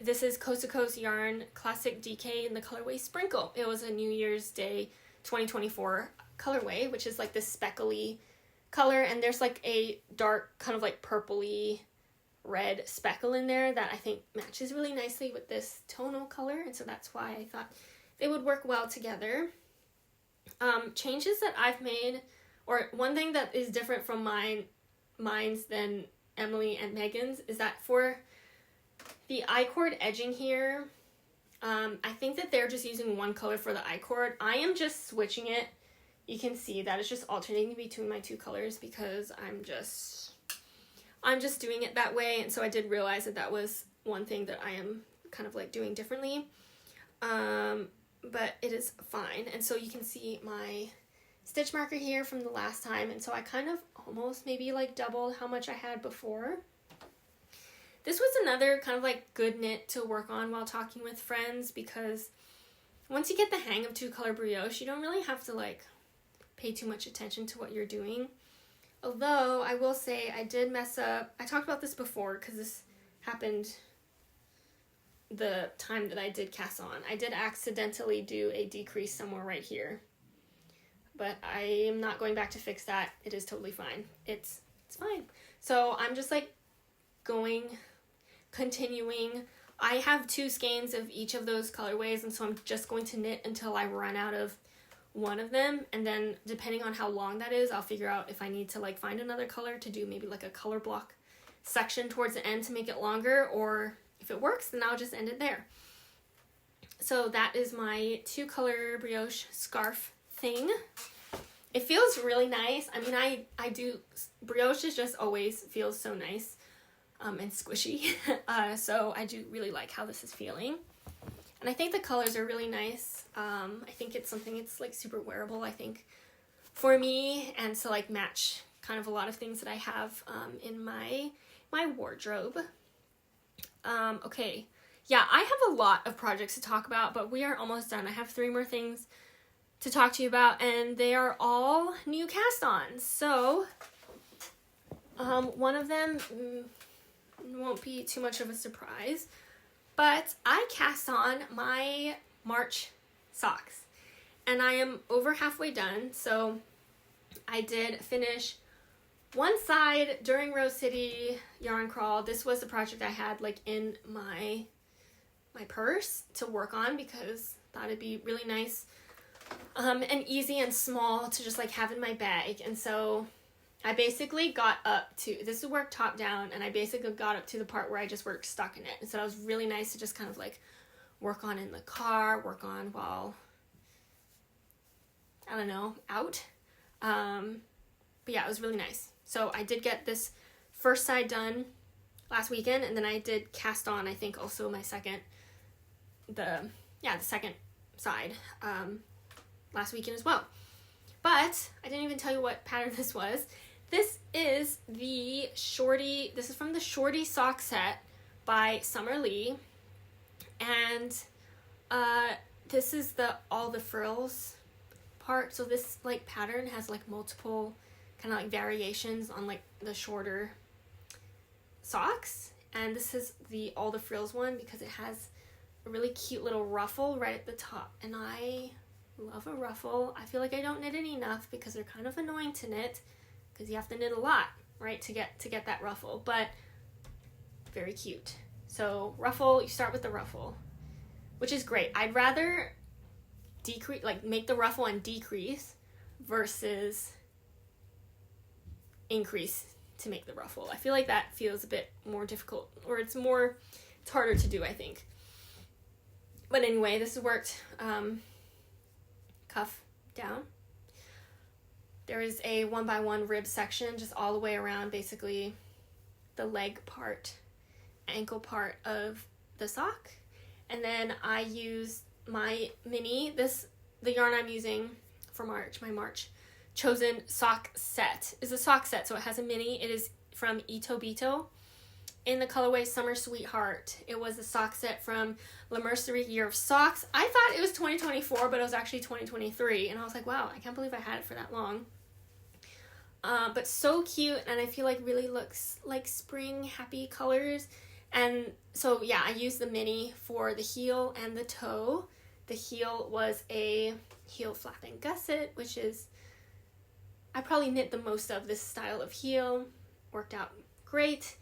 this is Coast to Coast Yarn Classic DK in the colorway Sprinkle. It was a New Year's Day 2024 colorway, which is like this speckly color, and there's like a dark kind of like purpley red speckle in there that I think matches really nicely with this tonal color, and so that's why I thought they would work well together. Changes that I've made, or one thing that is different from mine's than Emily and Megan's, is that for the I-cord edging here, I think that they're just using one color for the I-cord. I am just switching it. You can see that it's just alternating between my 2 colors because I'm just doing it that way, and so I did realize that was one thing that I am kind of like doing differently. But it is fine. And so you can see my stitch marker here from the last time, and so I kind of almost maybe like doubled how much I had before. This was another kind of like good knit to work on while talking with friends, because once you get the hang of 2-color brioche, you don't really have to like pay too much attention to what you're doing. Although I will say I did mess up. I talked about this before because this happened the time that I did cast on. I did accidentally do a decrease somewhere right here, but I am not going back to fix that. It is totally fine. It's fine. So I'm just like continuing. I have 2 skeins of each of those colorways, and so I'm just going to knit until I run out of one of them, and then depending on how long that is, I'll figure out if I need to like find another color to do maybe like a color block section towards the end to make it longer, or if it works, then I'll just end it there. So that is my 2-color brioche scarf thing. It feels really nice. I mean, I do, brioche is just always feels so nice and squishy. So I do really like how this is feeling. And I think the colors are really nice. I think it's something, it's like super wearable, I think, for me, and to like match kind of a lot of things that I have in my wardrobe. Okay, yeah, I have a lot of projects to talk about, but we are almost done. I have 3 more things to talk to you about, and they are all new cast-ons. So, one of them won't be too much of a surprise, but I cast on my March socks, and I am over halfway done. So I did finish one side during Rose City Yarn Crawl. This was a project I had like in my purse to work on because I thought it'd be really nice and easy and small to just like have in my bag. And so I basically got up to, this is work top down, and I basically got up to the part where I just worked stockinette. And so that was really nice to just kind of like work on in the car, work on while, I don't know, out. But yeah, it was really nice. So I did get this first side done last weekend, and then I did cast on, I think also my second side last weekend as well. But I didn't even tell you what pattern this was. This is the Shorty, this is from the Shorty sock set by Summer Lee, and this is the all the frills part. So this like pattern has like multiple kind of like variations on like the shorter socks, and this is the all the frills one because it has a really cute little ruffle right at the top, and I love a ruffle. I feel like I don't knit it enough because they're kind of annoying to knit because you have to knit a lot, right, to get that ruffle, but very cute. So ruffle, you start with the ruffle, which is great. I'd rather decrease, like make the ruffle and decrease versus increase to make the ruffle. I feel like that feels a bit more difficult, or it's harder to do, I think. But anyway, this has worked cuff down. There is a 1x1 rib section just all the way around, basically the leg part, ankle part of the sock. And then I use my mini, the yarn I'm using for March, my March chosen sock set is a sock set. So it has a mini. It is from Ito Bito in the colorway Summer Sweetheart. It was a sock set from La Mercerie Year of Socks. I thought it was 2024, but it was actually 2023. And I was like, wow, I can't believe I had it for that long. But so cute, and I feel like really looks like spring happy colors. And so yeah, I used the mini for the heel and the toe. The heel was a heel flapping gusset, which is, I probably knit the most of this style of heel. Worked out great,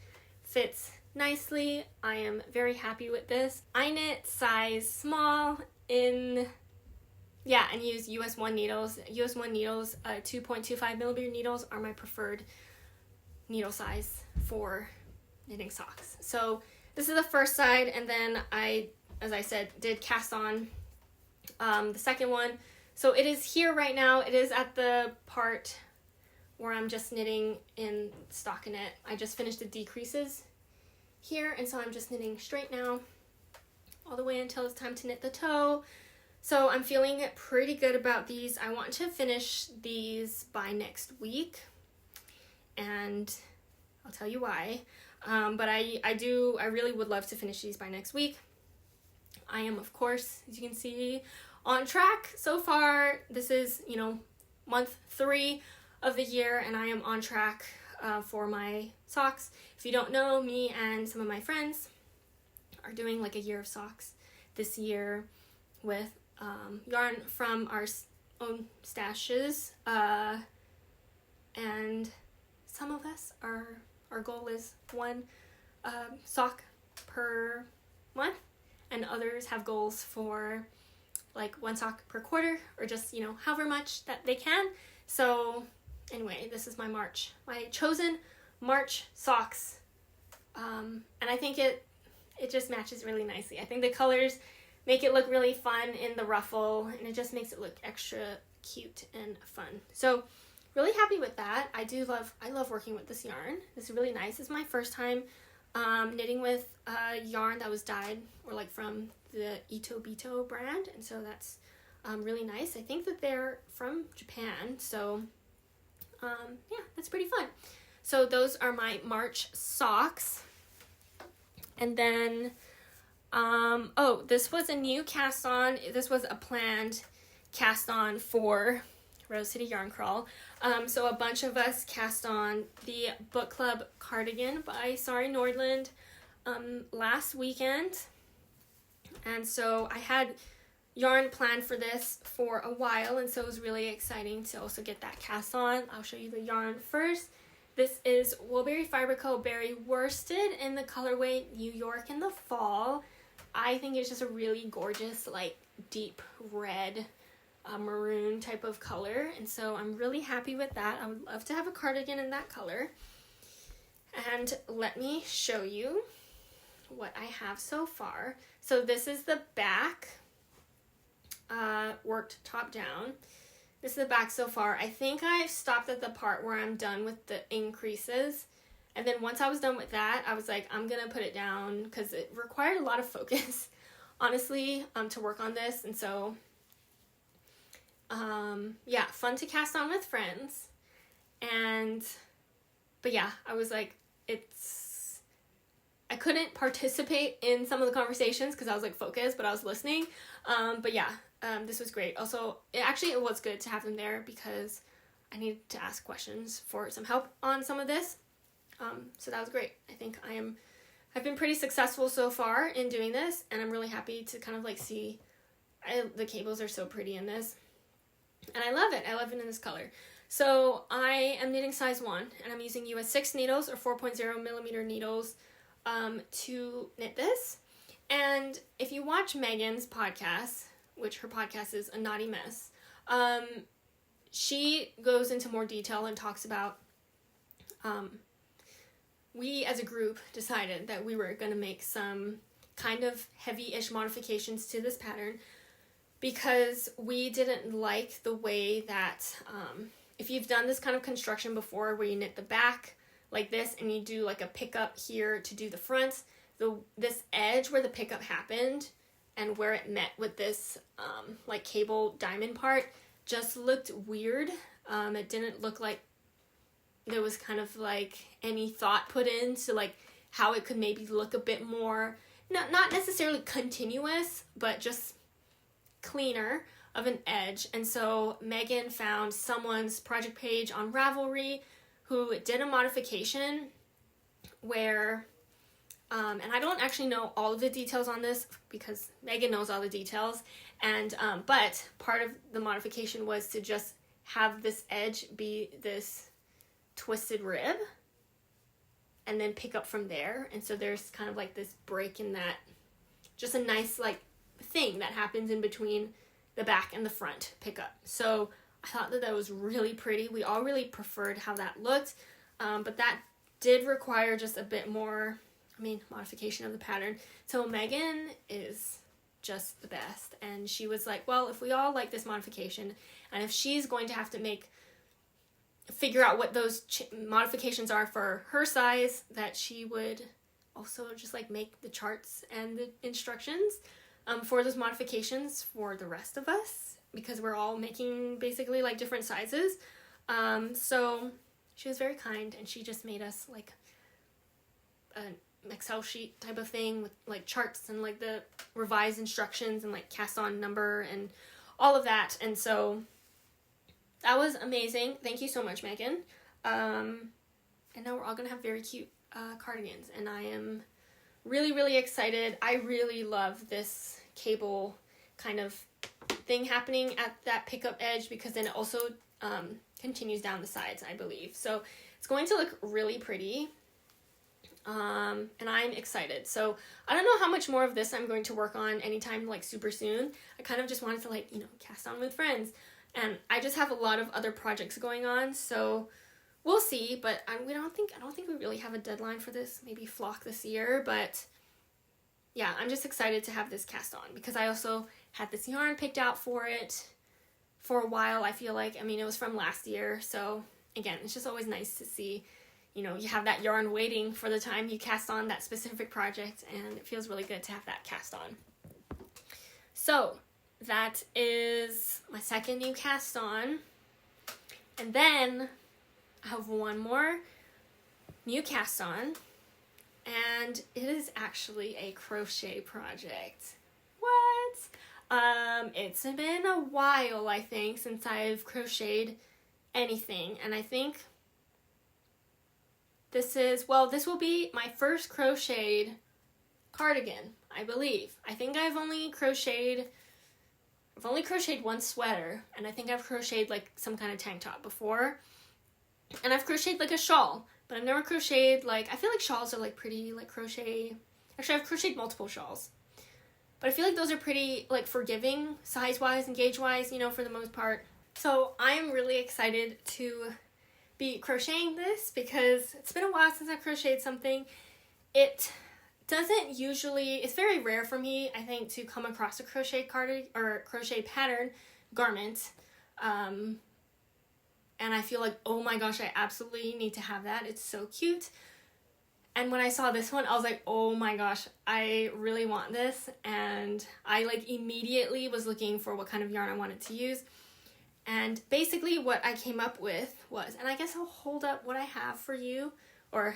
fits nicely. I am very happy with this. I knit size small and use US 1 needles. US 1 needles, 2.25 millimeter needles are my preferred needle size for knitting socks. So this is the first side, and then I, as I said, did cast on the second one. So it is here right now. It is at the part where I'm just knitting in stockinette. I just finished the decreases here, and so I'm just knitting straight now all the way until it's time to knit the toe. So I'm feeling pretty good about these. I want to finish these by next week, and I'll tell you why. But I really would love to finish these by next week. I am, of course, as you can see, on track so far. This is, month 3 of the year, and I am on track for my socks. If you don't know, me and some of my friends are doing like a year of socks this year with yarn from our own stashes, and some of us, our goal is 1 sock per month, and others have goals for like 1 sock per quarter, or just however much that they can. So anyway, this is my chosen March socks, and I think it just matches really nicely. I think the colors make it look really fun in the ruffle, and it just makes it look extra cute and fun. So really happy with that. I love working with this yarn. This is really nice. It's my first time knitting with yarn that was dyed or like from the Ito Bito brand, and so that's really nice. I think that they're from Japan, so yeah, that's pretty fun. So those are my March socks. And then this was a new cast on. This was a planned cast on for Rose City Yarn Crawl. So a bunch of us cast on the book club cardigan by Sari Nordlund last weekend. And so I had yarn planned for this for a while, and so it was really exciting to also get that cast on. I'll show you the yarn first. This is Woolberry Fiber Co. Berry Worsted in the colorway New York in the Fall. I think it's just a really gorgeous, like, deep red a maroon type of color, and so I'm really happy with that. I would love to have a cardigan in that color. And let me show you what I have so far. So this is the back, worked top down. This is the back so far. I think I've stopped at the part where I'm done with the increases. And then once I was done with that, I was like, I'm going to put it down because it required a lot of focus, honestly, to work on this. And so, yeah, fun to cast on with friends. But yeah, I was like, I couldn't participate in some of the conversations because I was like focused, but I was listening. But yeah, this was great. Also, it was good to have them there because I needed to ask questions for some help on some of this. So that was great. I think I've been pretty successful so far in doing this, and I'm really happy to kind of like see, the cables are so pretty in this, and I love it. I love it in this color. So I am knitting size 1, and I'm using US 6 needles or 4.0 millimeter needles to knit this. And if you watch Megan's podcast, which her podcast is A Naughty Mess, she goes into more detail and talks about, we as a group decided that we were going to make some kind of heavy-ish modifications to this pattern because we didn't like the way that, if you've done this kind of construction before where you knit the back like this and you do like a pickup here to do the fronts, this edge where the pickup happened and where it met with this like cable diamond part just looked weird. It didn't look like there was kind of like any thought put into like how it could maybe look a bit more, not necessarily continuous, but just cleaner of an edge. And so Megan found someone's project page on Ravelry who did a modification where, and I don't actually know all of the details on this because Megan knows all the details, and but part of the modification was to just have this edge be this twisted rib and then pick up from there. And so there's kind of like this break in that, just a nice like thing that happens in between the back and the front pickup. So I thought that was really pretty. We all really preferred how that looked, but that did require just a bit more, modification of the pattern. So Megan is just the best, and she was like, well, if we all like this modification, and if she's going to have to figure out what those modifications are for her size, that she would also just like make the charts and the instructions for those modifications for the rest of us, because we're all making basically like different sizes. So she was very kind, and she just made us like an Excel sheet type of thing with like charts and like the revised instructions and like cast on number and all of that. And so that was amazing. Thank you so much, Megan. And now we're all gonna have very cute cardigans, and I am really, really excited. I really love this cable kind of thing happening at that pickup edge, because then it also continues down the sides, I believe. So it's going to look really pretty. And I'm excited. So I don't know how much more of this I'm going to work on anytime like super soon. I kind of just wanted to like, cast on with friends. And I just have a lot of other projects going on, so we'll see. But I don't think we really have a deadline for this. Maybe flock this year, but yeah, I'm just excited to have this cast on, because I also had this yarn picked out for it for a while. I feel like, it was from last year. So again, it's just always nice to see, you have that yarn waiting for the time you cast on that specific project, and it feels really good to have that cast on. So that is my second new cast on. And then I have one more new cast on, and it is actually a crochet project. What? It's been a while, I think, since I've crocheted anything, and I think this will be my first crocheted cardigan, I believe. I think I've only crocheted one sweater, and I think I've crocheted like some kind of tank top before. And I've crocheted like a shawl, but I've never crocheted like, I feel like shawls are like pretty like crochet. Actually, I've crocheted multiple shawls, But I feel like those are pretty, like, forgiving size-wise and gauge-wise, you know, for the most part. So I am really excited to be crocheting this because it's been a while since I crocheted something. It doesn't usually, it's very rare for me, I think, to come across a crochet cardigan or crochet pattern garment. And I feel like, oh my gosh, I absolutely need to have that. It's so cute. And when I saw this one, I was like, oh my gosh, I really want this. And I like immediately was looking for what kind of yarn I wanted to use. And basically what I came up with was, and I guess I'll hold up what I have for you, or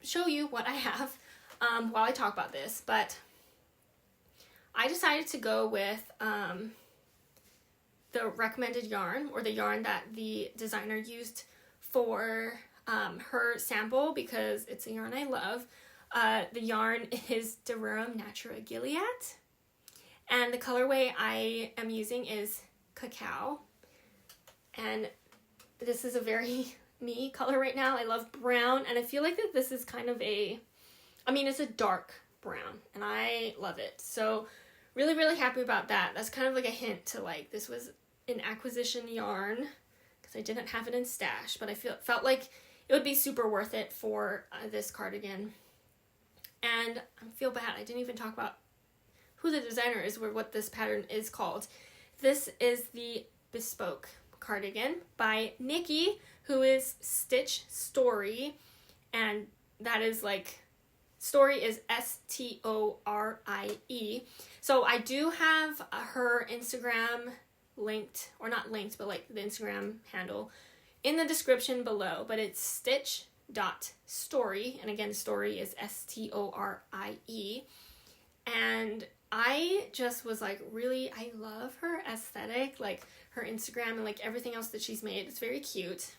show you what I have while I talk about this. But I decided to go with the recommended yarn, or the yarn that the designer used for her sample, because it's a yarn I love. The yarn is Derurum Natura Gilead, and the colorway I am using is Cacao, and this is a very me color right now. I love brown, and I feel like that this is kind of it's a dark brown, and I love it. So really, really happy about that. That's kind of like a hint to, like, this was an acquisition yarn because I didn't have it in stash, but I felt like it would be super worth it for this cardigan. And I feel bad, I didn't even talk about who the designer is or what this pattern is called. This is the Bespoke cardigan by Nikki, who is Stitch Story, and that is like, Story is Storie. So I do have her Instagram linked, or not linked, but like the Instagram handle in the description below, but it's stitch.story, and again, story is Storie, and I just was like, really, I love her aesthetic, like her Instagram and like everything else that she's made. It's very cute.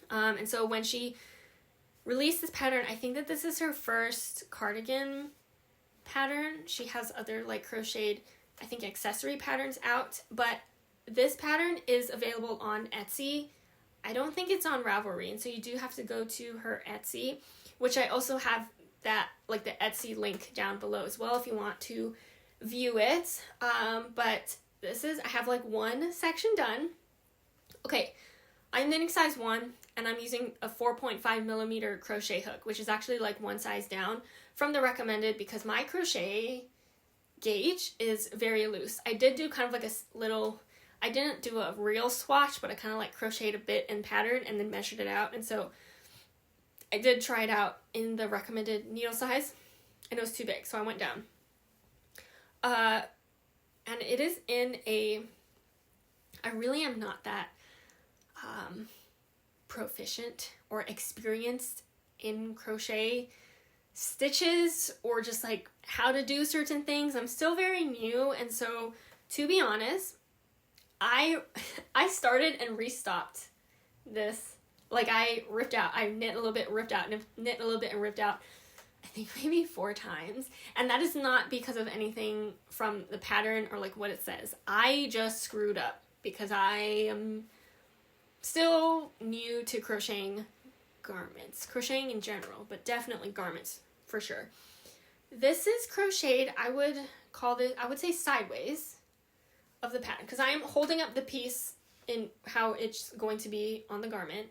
And so when she released this pattern, I think that this is her first cardigan pattern. She has other like crocheted, I think, accessory patterns out, but this pattern is available on Etsy. I don't think it's on Ravelry, and so you do have to go to her Etsy, which I also have that, like, the Etsy link down below as well if you want to view it. But I have like one section done. Okay, I'm knitting size 1, and I'm using a 4.5 millimeter crochet hook, which is actually like one size down from the recommended because my crochet gauge is very loose. I did do kind of like I didn't do a real swatch, but I kind of like crocheted a bit in pattern and then measured it out. And so I did try it out in the recommended needle size, and it was too big, so I went down. And it is in I really am not that proficient or experienced in crochet stitches or just like how to do certain things. I'm still very new, and so to be honest, I started and restopped this. Like, I knit a little bit, ripped out, and knit a little bit and ripped out, I think maybe 4 times. And that is not because of anything from the pattern or like what it says. I just screwed up because I am still new to crocheting garments. Crocheting in general, but definitely garments for sure. This is crocheted, I would say sideways of the pattern, because I am holding up the piece in how it's going to be on the garment.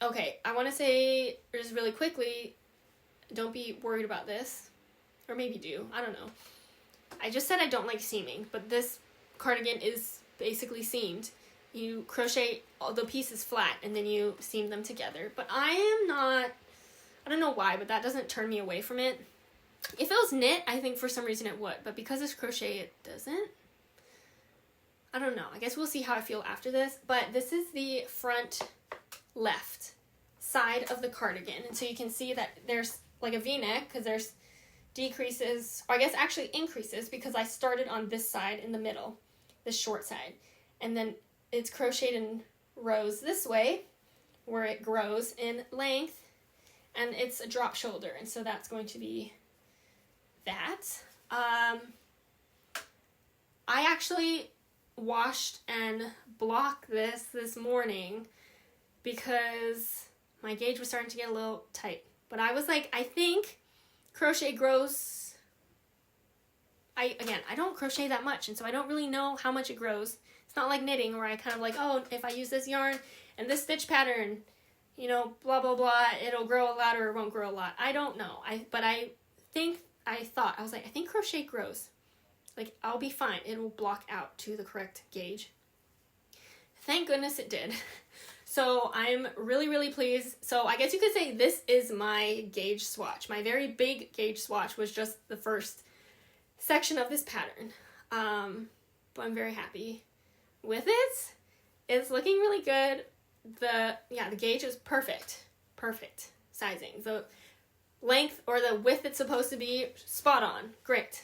Okay, I want to say just really quickly, don't be worried about this, or maybe do, I don't know. I just said I don't like seaming, but this cardigan is basically seamed. You crochet all the pieces flat and then you seam them together, but I don't know why, but that doesn't turn me away from it. If it was knit, I think for some reason it would, but because it's crochet, it doesn't. I don't know. I guess we'll see how I feel after this. But this is the front left side of the cardigan. And so you can see that there's like a V-neck because there's decreases, or I guess actually increases, because I started on this side in the middle, the short side. And then it's crocheted in rows this way where it grows in length, and it's a drop shoulder. And so that's going to be that. I actually washed and blocked this morning because my gauge was starting to get a little tight. But I was like, I think crochet grows I don't crochet that much, and so I don't really know how much it grows. It's not like knitting where I kind of like, oh, if I use this yarn and this stitch pattern, you know, blah, blah, blah, it'll grow a lot or it won't grow a lot. I don't know. I think crochet grows. Like, I'll be fine. It will block out to the correct gauge. Thank goodness it did. So I'm really, really pleased. So I guess you could say this is my gauge swatch. My very big gauge swatch was just the first section of this pattern. But I'm very happy with it. It's looking really good. The gauge is perfect sizing. The length or the width it's supposed to be, spot on. Great.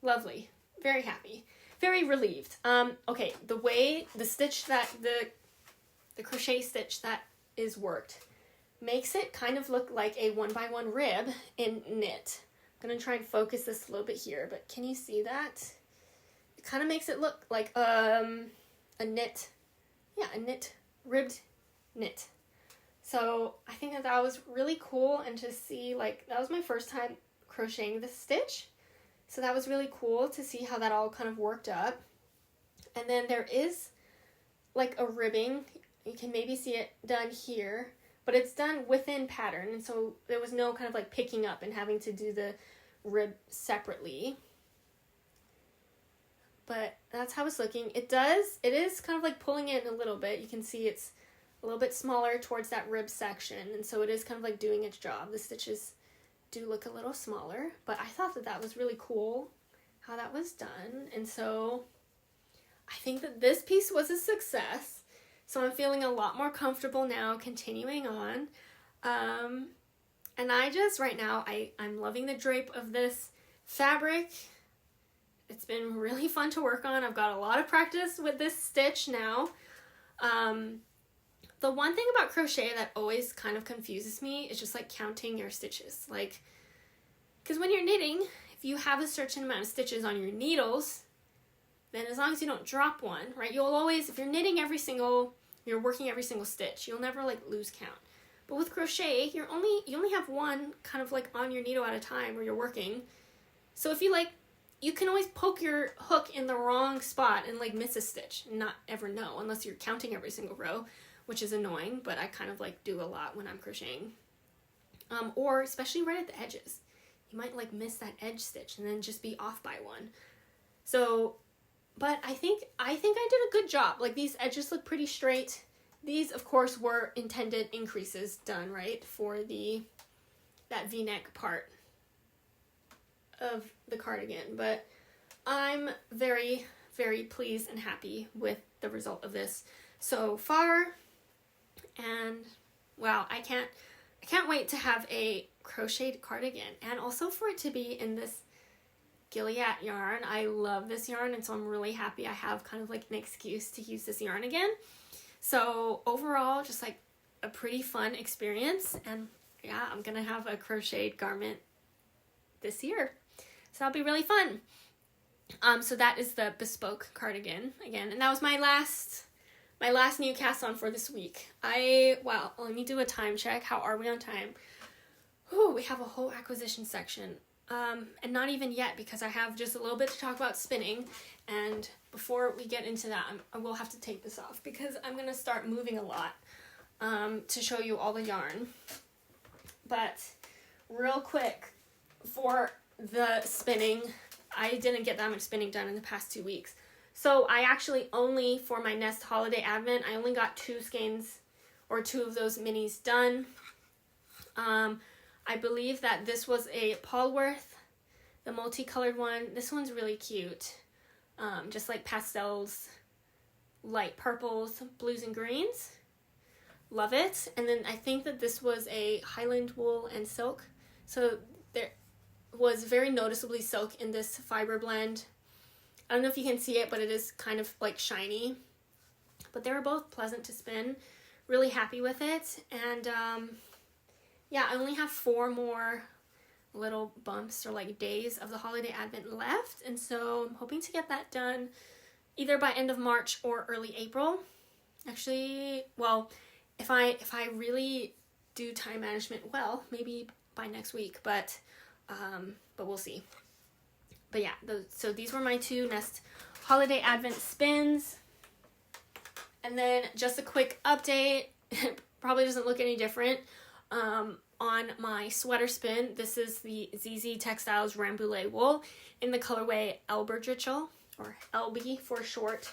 Lovely. Very happy. Very relieved. Okay, the way the stitch that the crochet stitch that is worked makes it kind of look like a 1x1 rib in knit. I'm gonna try and focus this a little bit here, but can you see that? It kind of makes it look like a knit, ribbed knit. So I think that was really cool, and to see, like, that was my first time crocheting this stitch. So that was really cool to see how that all kind of worked up. And then there is like a ribbing. You can maybe see it done here, but it's done within pattern. And so there was no kind of like picking up and having to do the rib separately. But that's how it's looking. It is kind of like pulling in a little bit. You can see it's a little bit smaller towards that rib section. And so it is kind of like doing its job. The stitches do look a little smaller, but I thought that was really cool how that was done. And so I think that this piece was a success. So I'm feeling a lot more comfortable now continuing on. And I just, right now, I'm loving the drape of this fabric. It's been really fun to work on. I've got a lot of practice with this stitch now. The one thing about crochet that always kind of confuses me is just like counting your stitches. Like, because when you're knitting, if you have a certain amount of stitches on your needles, then as long as you don't drop one, right, you'll always, if you're knitting you're working every single stitch, you'll never like lose count. But with crochet, you only have one kind of like on your needle at a time where you're working. So if you can always poke your hook in the wrong spot and like miss a stitch and not ever know unless you're counting every single row, which is annoying, but I kind of like do a lot when I'm crocheting. Or especially right at the edges. You might like miss that edge stitch and then just be off by one. So, but I think I did a good job. Like, these edges look pretty straight. These, of course, were intended increases done, right, for that V-neck part of the cardigan. But I'm very, very pleased and happy with the result of this so far. And wow, I can't wait to have a crocheted cardigan, and also for it to be in this Gilead yarn. I love this yarn, and so I'm really happy I have kind of like an excuse to use this yarn again. So overall, just like a pretty fun experience, and yeah, I'm gonna have a crocheted garment this year, so that'll be really fun. So that is the bespoke cardigan again, and that was my last new cast on for this week. Wow, let me do a time check. How are we on time? Ooh, we have a whole acquisition section. And not even yet, because I have just a little bit to talk about spinning. And before we get into that, I will have to take this off because I'm going to start moving a lot to show you all the yarn. But real quick, for the spinning, I didn't get that much spinning done in the past 2 weeks. So I actually only, for my Nest Holiday Advent, I only got 2 skeins, or 2 of those minis done. I believe that this was a Polworth, the multicolored one. This one's really cute. Just like pastels, light purples, blues, and greens. Love it. And then I think that this was a Highland wool and silk. So there was very noticeably silk in this fiber blend. I don't know if you can see it, but it is kind of like shiny. But they were both pleasant to spin. Really happy with it. And yeah, I only have 4 more little bumps or like days of the Holiday Advent left. And so I'm hoping to get that done either by end of March or early April. Actually, well, if I really do time management well, maybe by next week, but we'll see. But yeah, so these were my 2 Nest Holiday Advent spins. And then just a quick update, probably doesn't look any different, on my sweater spin. This is the ZZ Textiles Rambouillet wool in the colorway Elberdrichel, or LB for short.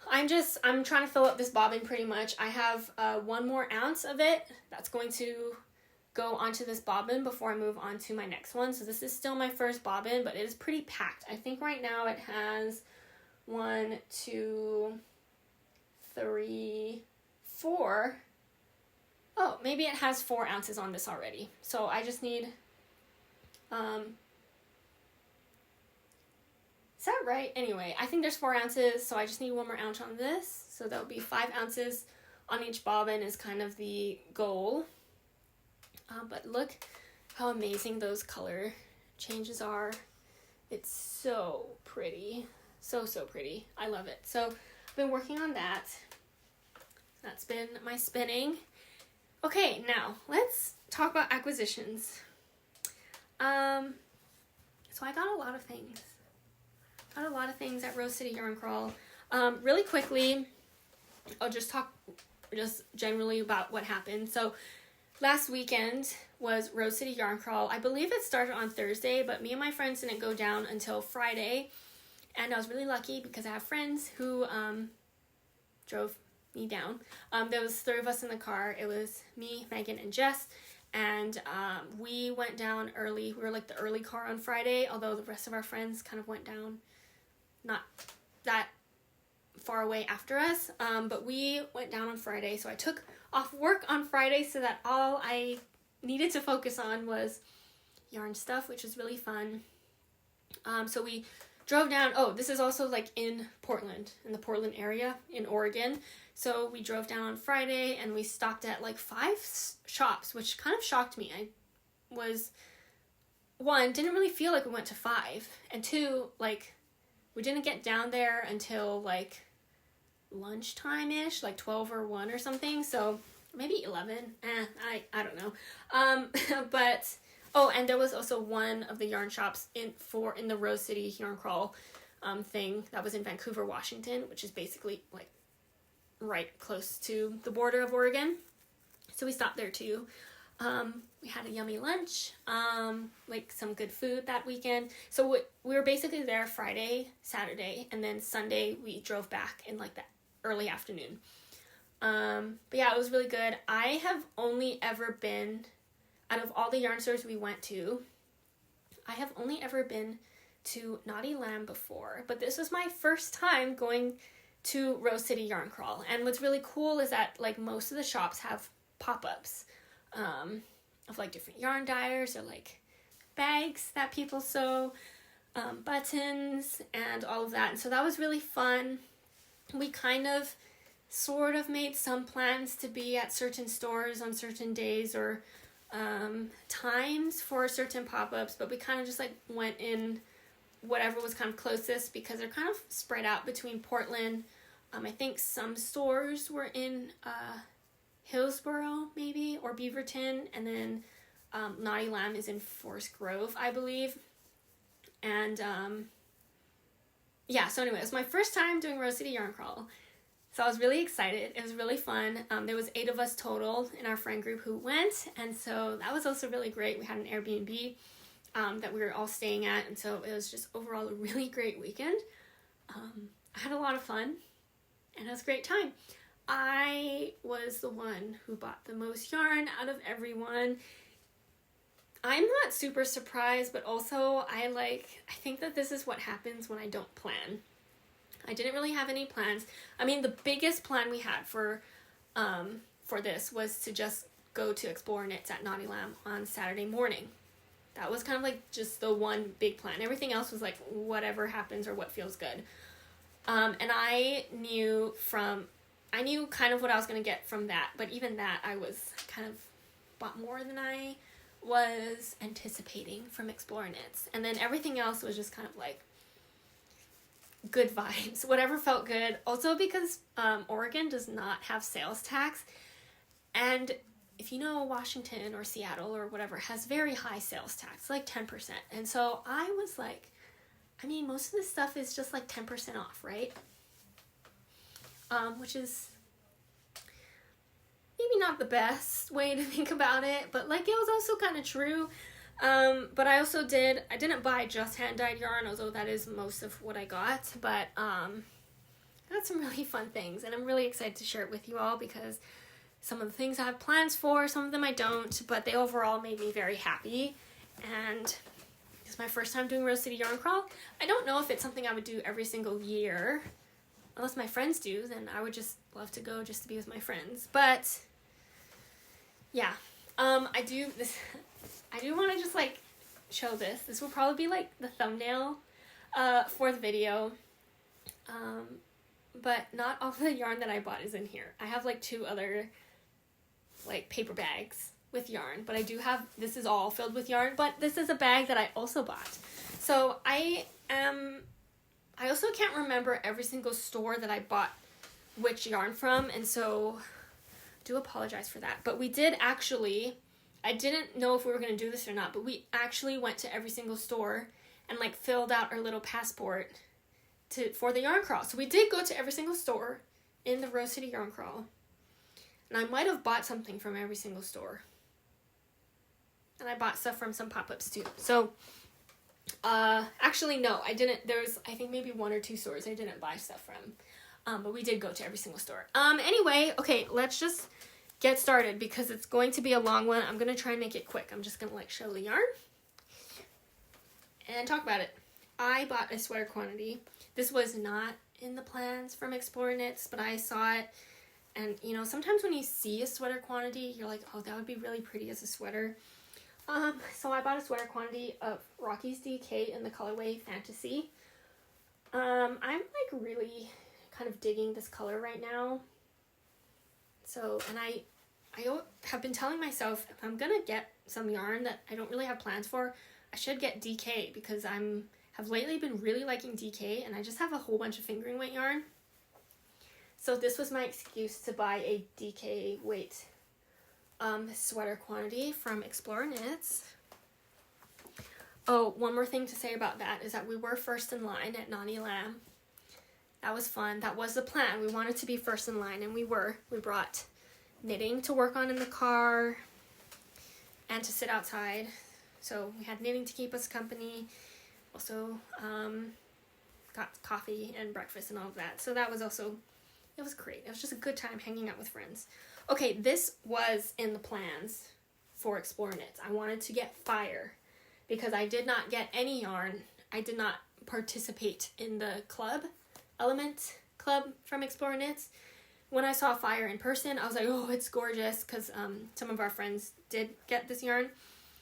I'm trying to fill up this bobbin pretty much. I have 1 more ounce of it that's going to go onto this bobbin before I move on to my next one. So this is still my first bobbin, but it is pretty packed. I think right now it has 1, 2, 3, 4. Oh, maybe it has 4 ounces on this already. So I just need, is that right? Anyway, I think there's 4 ounces, so I just need 1 more ounce on this. So that would be 5 ounces on each bobbin is kind of the goal. But look how amazing those color changes are. It's so pretty. So pretty. I love it. So I've been working on that. That's been my spinning. Okay, now let's talk about acquisitions. So I got a lot of things. At Rose City Yarn Crawl. Really quickly, I'll just talk generally about what happened. So last weekend was Rose City Yarn Crawl. I believe it started on Thursday, but me and my friends didn't go down until Friday. And I was really lucky because I have friends who drove me down. There was 3 of us in the car. It was me, Megan, and Jess. And we went down early. We were like the early car on Friday, although the rest of our friends kind of went down not that far away after us. But we went down on Friday. So I took off work on Friday so that all I needed to focus on was yarn stuff, which was really fun. So we drove down. Oh, this is also like in Portland, in the Portland area in Oregon. So we drove down on Friday and we stopped at like 5 shops, which kind of shocked me. I was, 1, didn't really feel like we went to 5. And 2, like we didn't get down there until like lunchtime-ish, like 12 or 1 or something. So maybe 11. I don't know. But, oh, and there was also one of the yarn shops in the Rose City Yarn Crawl thing that was in Vancouver, Washington, which is basically like right close to the border of Oregon. So we stopped there too. We had a yummy lunch, like some good food that weekend. So we were basically there Friday, Saturday, and then Sunday we drove back in like the early afternoon. But yeah, it was really good. I have only ever been, out of all the yarn stores we went to, I have only ever been to Naughty Lamb before, but this was my first time going to Rose City Yarn Crawl. And what's really cool is that like most of the shops have pop-ups of like different yarn dyers or like bags that people sew, buttons and all of that. And so that was really fun. We kind of sort of made some plans to be at certain stores on certain days or times for certain pop-ups, but we kind of just like went in whatever was kind of closest because they're kind of spread out between Portland. I think some stores were in Hillsboro maybe, or Beaverton, and then Naughty Lamb is in Forest Grove, I believe. And yeah, so anyway, it was my first time doing Rose City Yarn Crawl. So I was really excited. It was really fun. There was 8 of us total in our friend group who went, and so that was also really great. We had an Airbnb that we were all staying at, and so it was just overall a really great weekend. I had a lot of fun, and it was a great time. I was the one who bought the most yarn out of everyone. I'm not super surprised, but also I think that this is what happens when I don't plan. I didn't really have any plans. I mean, the biggest plan we had for this was to just go to Explore Knits at Naughty Lamb on Saturday morning. That was kind of like just the one big plan. Everything else was like whatever happens or what feels good. And I knew kind of what I was going to get from that, but even that I was kind of bought more than I was anticipating from Explore Knits. And then everything else was just kind of like good vibes, whatever felt good. Also because Oregon does not have sales tax, and if you know, Washington or Seattle or whatever has very high sales tax, like 10%. And so I was like, I mean, most of this stuff is just like 10% off, right? Which is maybe not the best way to think about it, but like it was also kind of true. But I didn't buy just hand-dyed yarn, although that is most of what I got, but I got some really fun things, and I'm really excited to share it with you all because some of the things I have plans for, some of them I don't, but they overall made me very happy, and it's my first time doing Rose City Yarn Crawl. I don't know if it's something I would do every single year, unless my friends do, then I would just love to go just to be with my friends, but yeah, I do want to just like show this. This will probably be like the thumbnail for the video. But not all the yarn that I bought is in here. I have like 2 other like paper bags with yarn, but I do have, this is all filled with yarn, but this is a bag that I also bought. So I also can't remember every single store that I bought which yarn from, and so do apologize for that. But we did actually, I didn't know if we were going to do this or not, but we actually went to every single store and like filled out our little passport for the yarn crawl. So we did go to every single store in the Rose City Yarn Crawl. And I might have bought something from every single store. And I bought stuff from some pop-ups too. So, actually no, I didn't. There's, I think maybe 1 or 2 stores I didn't buy stuff from. But we did go to every single store. Anyway, okay, let's just get started because it's going to be a long one. I'm going to try and make it quick. I'm just going to like show the yarn and talk about it. I bought a sweater quantity. This was not in the plans from Explore Knits, but I saw it, and you know, sometimes when you see a sweater quantity, you're like, oh, that would be really pretty as a sweater. So I bought a sweater quantity of Rocky's DK in the colorway Fantasy. I'm like really kind of digging this color right now. So, and I have been telling myself if I'm gonna get some yarn that I don't really have plans for, I should get DK because have lately been really liking DK, and I just have a whole bunch of fingering weight yarn. So this was my excuse to buy a DK weight sweater quantity from Explore Knits. Oh, one more thing to say about that is that we were first in line at Nani Lamb. That was fun. That was the plan. We wanted to be first in line, and we were. We brought knitting to work on in the car and to sit outside. So we had knitting to keep us company. Also got coffee and breakfast and all of that. So that was also, it was great. It was just a good time hanging out with friends. Okay, this was in the plans for Explore Knits. I wanted to get fire because I did not get any yarn. I did not participate in the element club from Explore Knits. When I saw fire in person, I was like, oh, it's gorgeous, because some of our friends did get this yarn.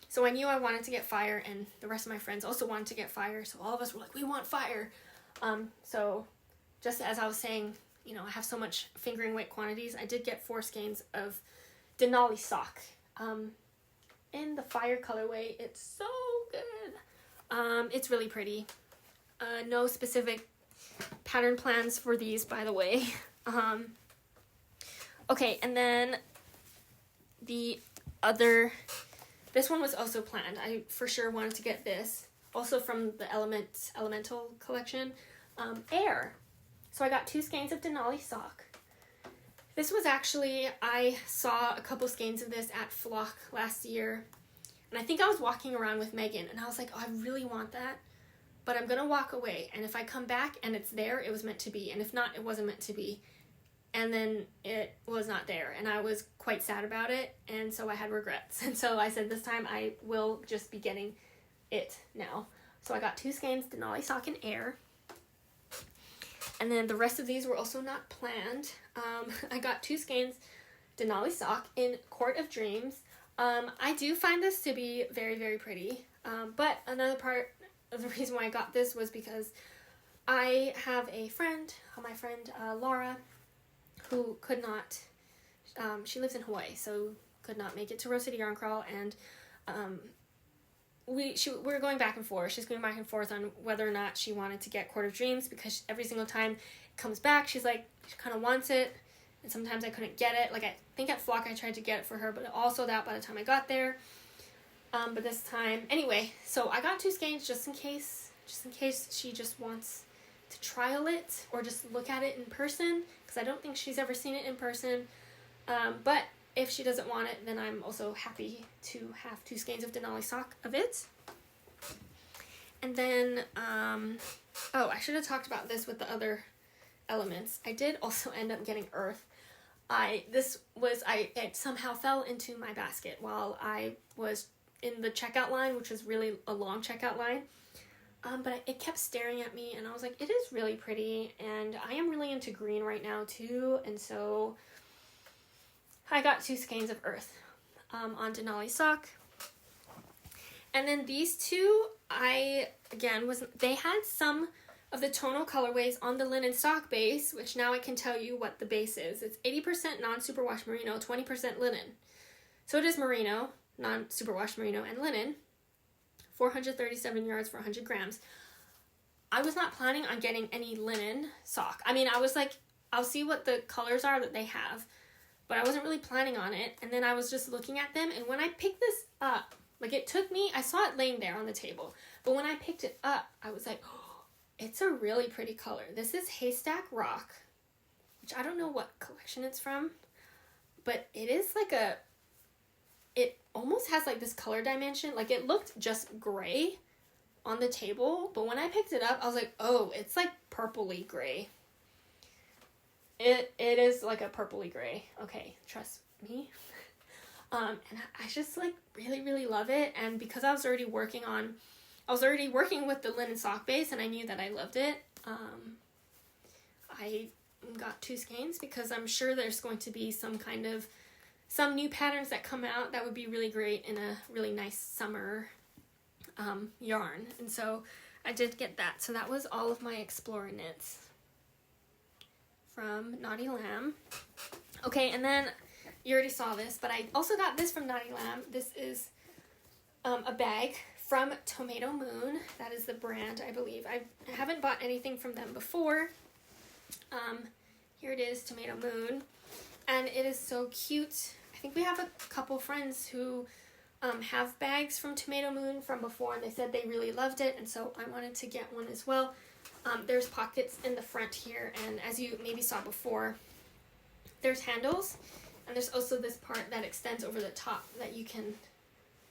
So I knew I wanted to get fire, and the rest of my friends also wanted to get fire, so all of us were like, we want fire. So just as I was saying, you know, I have so much fingering weight quantities. I did get 4 skeins of Denali sock in the fire colorway. It's so good. It's really pretty. No specific pattern plans for these, by the way. Okay, and then the other... This one was also planned. I for sure wanted to get this. Also from the Elemental collection. Air. So I got 2 skeins of Denali sock. This was actually, I saw a couple skeins of this at Flock last year. And I think I was walking around with Megan. And I was like, oh, I really want that. But I'm going to walk away. And if I come back and it's there, it was meant to be. And if not, it wasn't meant to be. And then it was not there, and I was quite sad about it, and so I had regrets. And so I said this time I will just be getting it now. So I got 2 skeins, Denali sock and Air. And then the rest of these were also not planned. I got 2 skeins, Denali sock in Court of Dreams. I do find this to be very, very pretty. But another part of the reason why I got this was because I have a friend, my friend Laura, who could not, she lives in Hawaii, so could not make it to Rose City Yarn Crawl, and we were going back and forth. She's going back and forth on whether or not she wanted to get Court of Dreams, because every single time it comes back, she's like, she kind of wants it, and sometimes I couldn't get it. Like, I think at Flock I tried to get it for her, but also that by the time I got there. But this time, anyway, so I got 2 skeins just in case just in case she just wants to trial it or just look at it in person, because I don't think she's ever seen it in person. But if she doesn't want it, then I'm also happy to have 2 skeins of Denali sock of it. And then, oh, I should have talked about this with the other elements. I did also end up getting earth. It somehow fell into my basket while I was in the checkout line, which was really a long checkout line. But it kept staring at me, and I was like, it is really pretty, and I am really into green right now too, and so I got 2 skeins of earth on Denali sock. And then these two, they had some of the tonal colorways on the linen sock base, which now I can tell you what the base is. It's 80% non-superwash merino, 20% linen. So it is merino, non-superwash merino, and linen. 437 yards for 100 grams. I was not planning on getting any linen sock. I mean, I was like, I'll see what the colors are that they have, but I wasn't really planning on it. And then I was just looking at them, and when I picked this up, like it took me, I saw it laying there on the table, but when I picked it up, I was like, oh, it's a really pretty color. This is Haystack Rock, which I don't know what collection it's from, but it is like it almost has like this color dimension. Like it looked just gray on the table, but when I picked it up, I was like, oh, it's like purpley gray. It is like a purpley gray. Okay, trust me. And I just like really, really love it. And because I was already working with the linen sock base, and I knew that I loved it, I got 2 skeins because I'm sure there's going to be some new patterns that come out that would be really great in a really nice summer yarn. And so I did get that. So that was all of my Explorer knits from Naughty Lamb. Okay, and then you already saw this, but I also got this from Naughty Lamb. This is a bag from Tomato Moon. That is the brand, I believe. I haven't bought anything from them before. Here it is, Tomato Moon. And it is so cute. I think we have a couple friends who have bags from Tomato Moon from before, and they said they really loved it, and so I wanted to get one as well. There's pockets in the front here, and as you maybe saw before, there's handles, and there's also this part that extends over the top that you can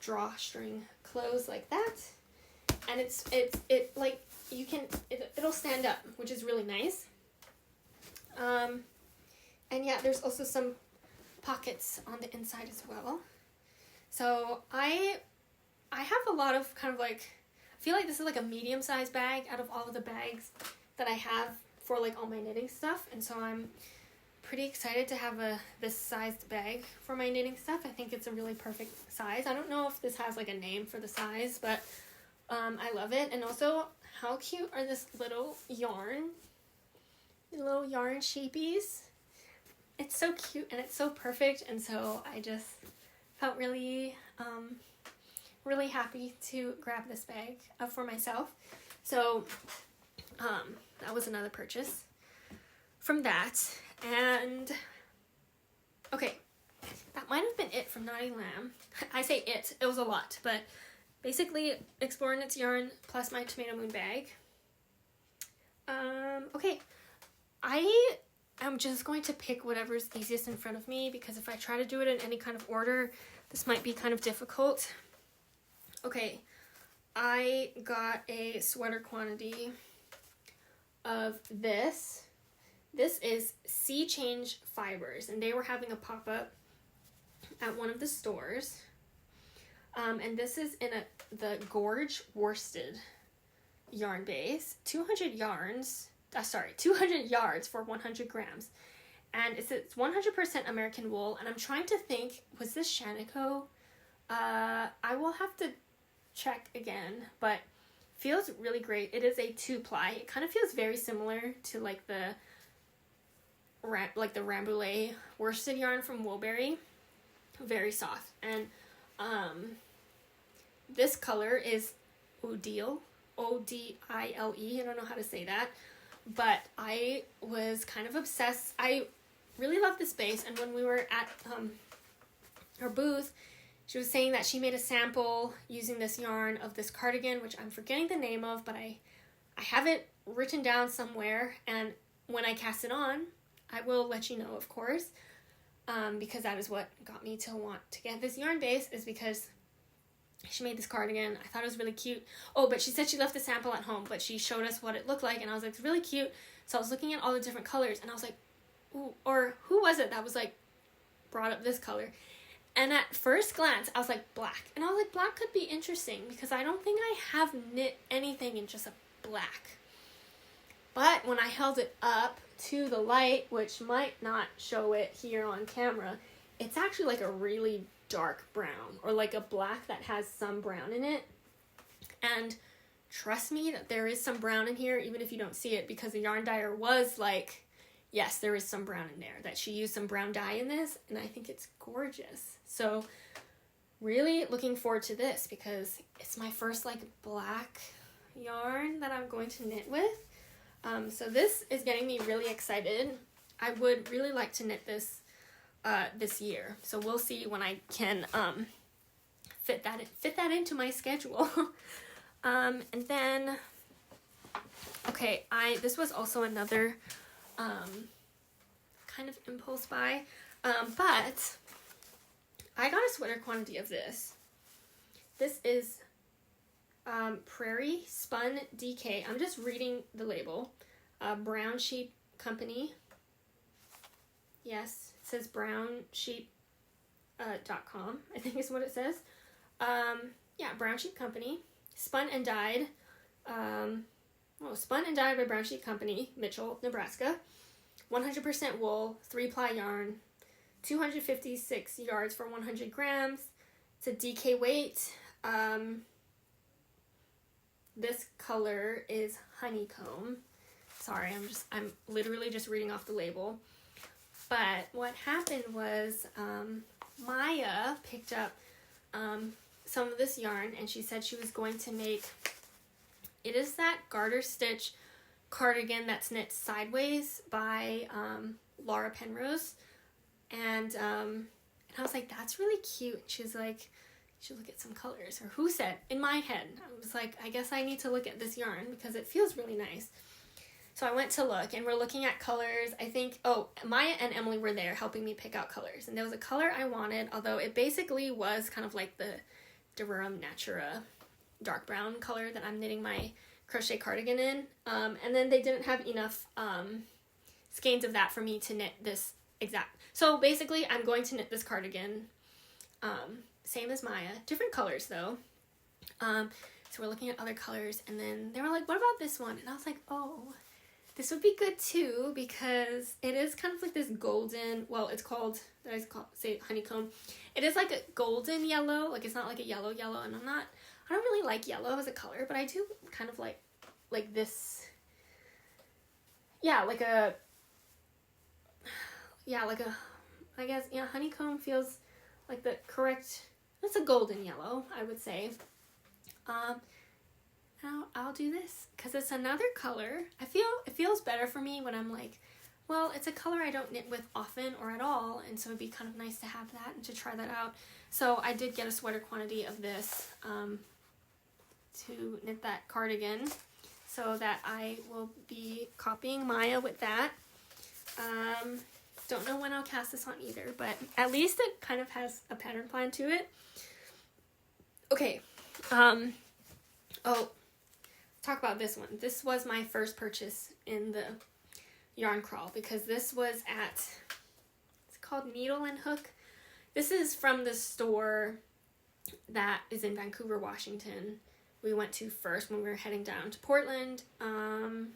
drawstring close like that, and it'll stand up, which is really nice. And yeah, there's also some pockets on the inside as well. So I have a lot of kind of like, I feel like this is like a medium-sized bag out of all of the bags that I have for like all my knitting stuff, and so I'm pretty excited to have this sized bag for my knitting stuff. I think it's a really perfect size. I don't know if this has like a name for the size, but I love it. And also, how cute are this little yarn shapies? It's so cute and it's so perfect, and so I just felt really really happy to grab this bag for myself. So that was another purchase from that. And okay, that might have been it from Naughty Lamb. I say it was a lot, but basically Explorer Knits yarn plus my Tomato Moon bag. Okay, I'm just going to pick whatever's easiest in front of me, because if I try to do it in any kind of order, this might be kind of difficult. Okay, I got a sweater quantity of this. This is Sea Change Fibers, and they were having a pop-up at one of the stores. And this is in the Gorge worsted yarn base. 200 yards for 100 grams. And it's 100% American wool, and I'm trying to think, was this Shanico? I will have to check again, but feels really great. It is a 2-ply. It kind of feels very similar to like the Rambouillet worsted yarn from Woolberry. Very soft. And this color is Odile, O-D-I-L-E. I don't know how to say that, but I was kind of obsessed. I really love this base, and when we were at our booth, she was saying that she made a sample using this yarn of this cardigan, which I'm forgetting the name of, but I have it written down somewhere, and when I cast it on, I will let you know, of course, because that is what got me to want to get this yarn base, is because she made this cardigan. I thought it was really cute. Oh, but she said she left the sample at home, but she showed us what it looked like, and I was like, it's really cute. So I was looking at all the different colors, and I was like, ooh, or who was it that was like, brought up this color? And at first glance, I was like, black. And I was like, black could be interesting, because I don't think I have knit anything in just a black. But when I held it up to the light, which might not show it here on camera, it's actually like a really dark brown, or like a black that has some brown in it. And trust me that there is some brown in here, even if you don't see it, because the yarn dyer was like, yes, there is some brown in there, that she used some brown dye in this, and I think it's gorgeous. So really looking forward to this, because it's my first like black yarn that I'm going to knit with. So this is getting me really excited. I would really like to knit this this year. So we'll see when I can fit that into my schedule. And then, okay, this was also another kind of impulse buy, but I got a sweater quantity of this. This is Prairie Spun DK. I'm just reading the label. Brown Sheep Company. Yes, it says brownsheep.com, I think is what it says. Yeah, Brown Sheep Company. Spun and dyed. Spun and dyed by Brown Sheep Company, Mitchell, Nebraska. 100% wool, 3-ply yarn, 256 yards for 100 grams. It's a DK weight. This color is honeycomb. Sorry, I'm literally just reading off the label. But what happened was Maya picked up some of this yarn, and she said she was going to make, it is that garter stitch cardigan that's knit sideways by Laura Penrose. And I was like, that's really cute. She's like, you should look at some colors. Or who said? In my head, I was like, I guess I need to look at this yarn because it feels really nice. So I went to look, and we're looking at colors. I think, Maya and Emily were there helping me pick out colors. And there was a color I wanted, although it basically was kind of like the Durum Natura dark brown color that I'm knitting my crochet cardigan in. And then they didn't have enough skeins of that for me to knit this exact. So basically, I'm going to knit this cardigan, same as Maya. Different colors, though. So we're looking at other colors, and then they were like, what about this one? And I was like, oh, this would be good too, because it is kind of like this golden, well, it's called, say honeycomb. It is like a golden yellow, like it's not like a yellow, and I don't really like yellow as a color, but I do kind of like this, I guess, honeycomb feels like the correct, it's a golden yellow, I would say. I'll do this because it's another color. It feels better for me when I'm like, well, it's a color I don't knit with often or at all, and so it'd be kind of nice to have that and to try that out. So I did get a sweater quantity of this to knit that cardigan, so that I will be copying Maya with that. Don't know when I'll cast this on either, but at least it kind of has a pattern plan to it. Okay, talk about this one. This was my first purchase in the yarn crawl, because this was it's called Needle and Hook. This is from the store that is in Vancouver, Washington. We went to first when we were heading down to Portland. And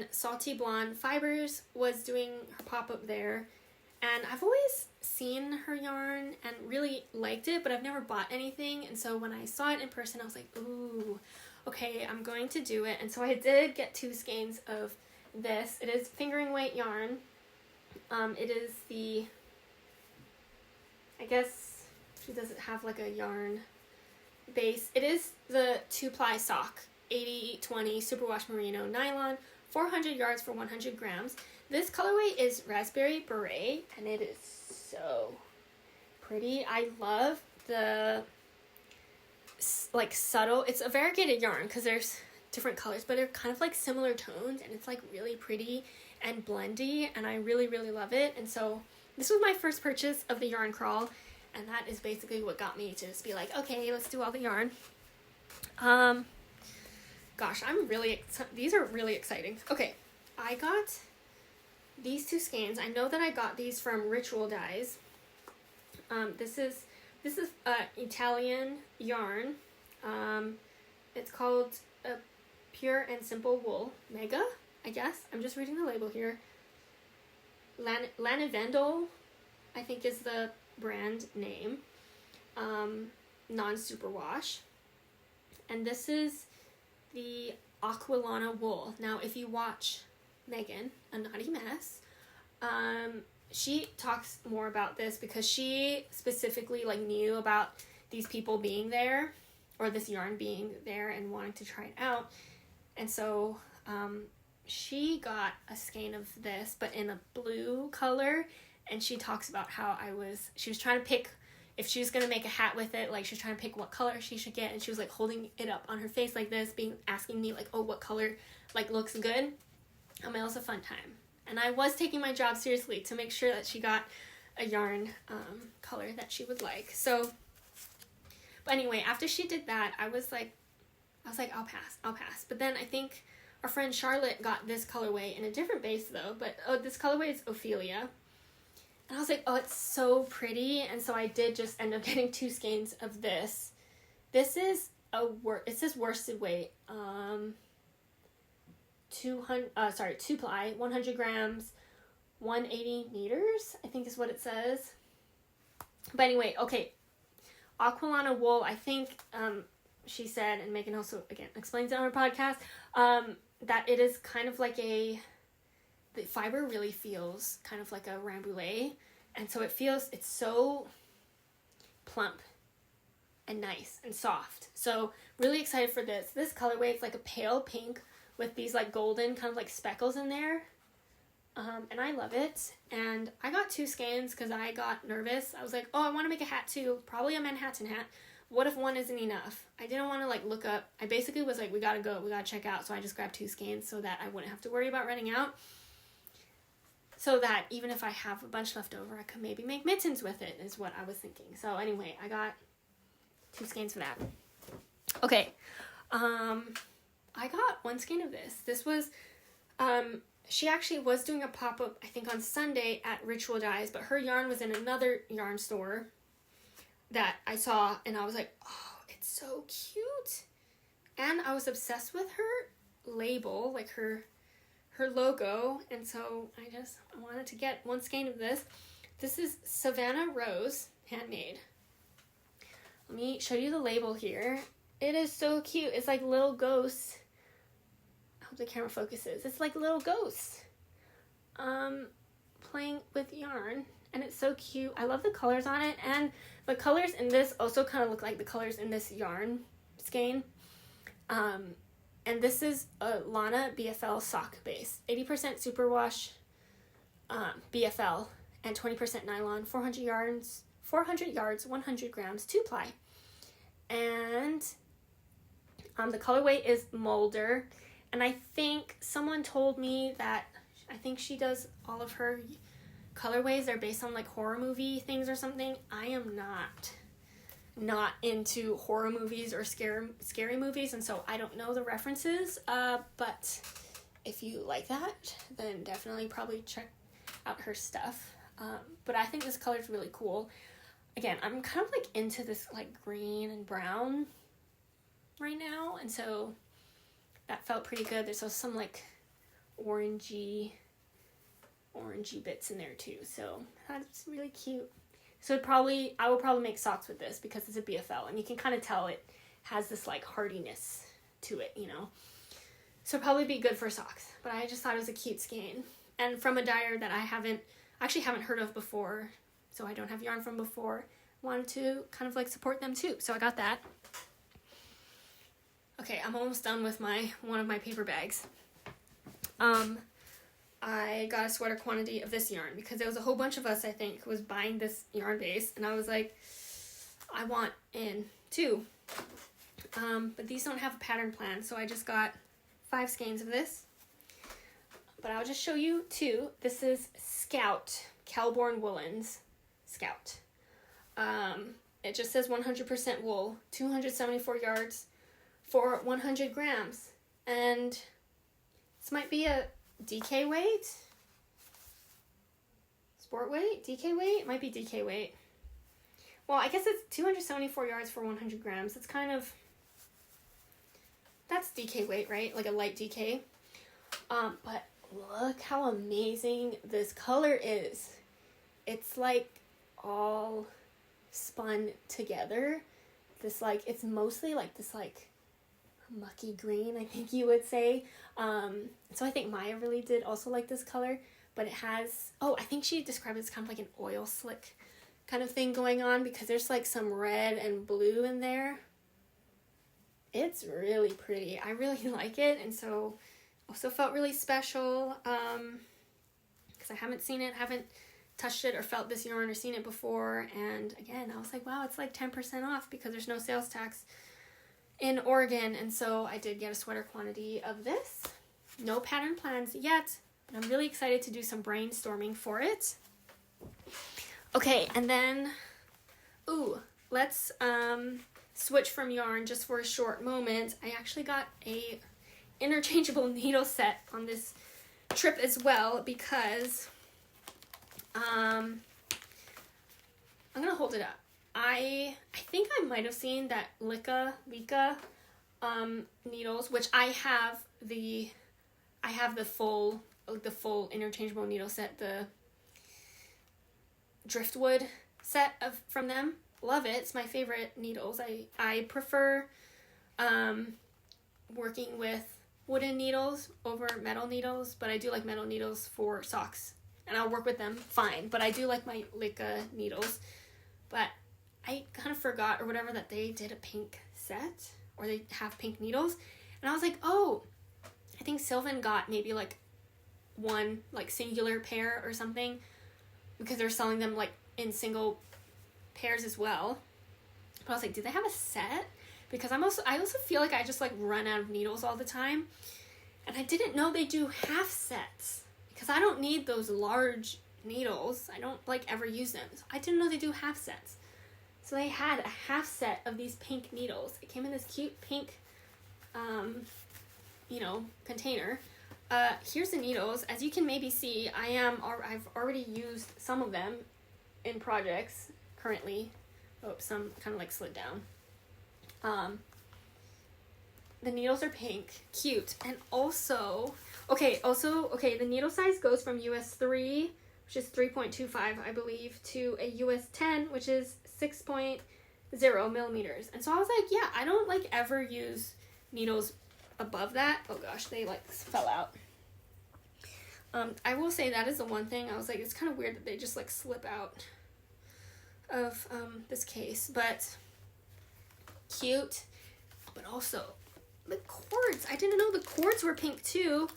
Salty Blonde Fibers was doing her pop-up there. And I've always seen her yarn and really liked it, but I've never bought anything. And so when I saw it in person, I was like, ooh, okay, I'm going to do it. And so I did get 2 skeins of this. It is fingering weight yarn. It is the, I guess she doesn't have like a yarn base. It is the 2-ply sock, 80/20 superwash merino nylon, 400 yards for 100 grams. This colorway is Raspberry Beret, and it is so pretty. I love the like subtle, it's a variegated yarn because there's different colors, but they're kind of like similar tones, and it's like really pretty and blendy, and I really, really love it. And so this was my first purchase of the yarn crawl, and that is basically what got me to just be like, okay, let's do all the yarn. Gosh, these are really exciting. Okay, I got these two skeins. I know that I got these from Ritual Dyes. This is Italian yarn. It's called Pure and Simple Wool Mega, I guess. I'm just reading the label here. Lanivendol, I think, is the brand name. Non-superwash. And this is the Aquilana wool. Now, if you watch Megan, A Naughty Mess, she talks more about this because she specifically like knew about these people being there, or this yarn being there, and wanting to try it out. And so she got a skein of this, but in a blue color, and she talks about how she was trying to pick if she was going to make a hat with it, like she was trying to pick what color she should get, and she was like holding it up on her face like this, asking me like, oh, what color like looks good. It was a fun time. And I was taking my job seriously to make sure that she got a yarn color that she would like. So, but anyway, after she did that, I was like, I'll pass. But then I think our friend Charlotte got this colorway in a different base though, but this colorway is Ophelia. And I was like, oh, it's so pretty. And so I did just end up getting two skeins of this. This is it says worsted weight. 2 ply, 100 grams, 180 meters, I think is what it says. But anyway, okay. Aquilana wool, I think, she said, and Megan also, again, explains it on her podcast, that it is kind of like the fiber really feels kind of like a Rambouillet, and so it's so plump and nice and soft. So really excited for this. This colorway, it's like a pale pink with these like golden kind of like speckles in there. And I love it. And I got two skeins because I got nervous. I was like, oh, I want to make a hat too. Probably a Manhattan hat. What if one isn't enough? I didn't want to like look up. I basically was like, we gotta go. We gotta check out. So I just grabbed two skeins so that I wouldn't have to worry about running out. So that even if I have a bunch left over, I could maybe make mittens with it, is what I was thinking. So anyway, I got two skeins for that. Okay. I got one skein of this. This was, she actually was doing a pop-up, I think on Sunday at Ritual Dyes, but her yarn was in another yarn store that I saw, and I was like, oh, it's so cute. And I was obsessed with her label, like her logo, and so I wanted to get one skein of this. This is Savannah Rose, handmade. Let me show you the label here. It is so cute. It's like little ghosts. I hope the camera focuses. It's like little ghosts playing with yarn, and it's so cute. I love the colors on it, and the colors in this also kind of look like the colors in this yarn skein. And this is a Lana BFL sock base. 80% superwash BFL and 20% nylon, 400 yards, 100 grams, 2 ply. And the colorway is Molder. And I think someone told me that, I think she does all of her colorways, they're based on like horror movie things or something. I am not into horror movies or scary movies, and so I don't know the references, but if you like that, then definitely probably check out her stuff. But I think this color is really cool. Again, I'm kind of like into this like green and brown right now, and so that felt pretty good. There's also some like orangey bits in there too, so that's really cute. So I will probably make socks with this because it's a BFL, and you can kind of tell it has this like hardiness to it, you know. So it'll probably be good for socks. But I just thought it was a cute skein, and from a dyer that I haven't heard of before, so I don't have yarn from before. Wanted to kind of like support them too, so I got that. Okay, I'm almost done with one of my paper bags. I got a sweater quantity of this yarn because there was a whole bunch of us, I think, who was buying this yarn base, and I was like, I want in too. But these don't have a pattern plan, so I just got 5 skeins of this. But I'll just show you 2. This is Scout, Kelborn Woolens Scout. It just says 100% wool, 274 yards for 100 grams. And this might be a DK weight? Sport weight? DK weight? It might be DK weight. Well, I guess it's 274 yards for 100 grams. It's kind of... That's DK weight, right? Like a light DK. But look how amazing this color is. It's like all spun together. This like, it's mostly like this like mucky green, I think you would say. So I think Maeve really did also like this color, but it has, I think she described it as kind of like an oil slick kind of thing going on because there's like some red and blue in there. It's really pretty. I really like it, and so also felt really special because I haven't seen it, haven't touched it or felt this yarn or seen it before. And again, I was like, wow, it's like 10% off because there's no sales tax in Oregon. And so I did get a sweater quantity of this. No pattern plans yet, but I'm really excited to do some brainstorming for it. Okay, and then, let's switch from yarn just for a short moment. I actually got a interchangeable needle set on this trip as well because I'm gonna hold it up. I think I might have seen that Lika needles, which I have the full interchangeable needle set, the driftwood set from them. Love it. It's my favorite needles. I prefer working with wooden needles over metal needles, but I do like metal needles for socks, and I'll work with them fine. But I do like my Lika needles. But I kind of forgot or whatever that they did a pink set, or they have pink needles, and I was like, I think Sylvan got maybe like one like singular pair or something because they're selling them like in single pairs as well. But I was like, do they have a set? Because I also feel like I just like run out of needles all the time, and I didn't know they do half sets because I don't need those large needles. I don't like ever use them. So I didn't know they do half sets. So they had a half set of these pink needles. It came in this cute pink container. Here's the needles. As you can maybe see, I've already used some of them in projects currently. Some kind of like slid down. The needles are pink, cute, and also, the needle size goes from US 3, which is 3.25, I believe, to a US 10, which is 6.0 millimeters. And so I was like, yeah, I don't like ever use needles above that. Oh gosh, they like fell out. I will say that is the one thing I was like, it's kind of weird that they just like slip out of this case, but cute. But also the cords, I didn't know the cords were pink too.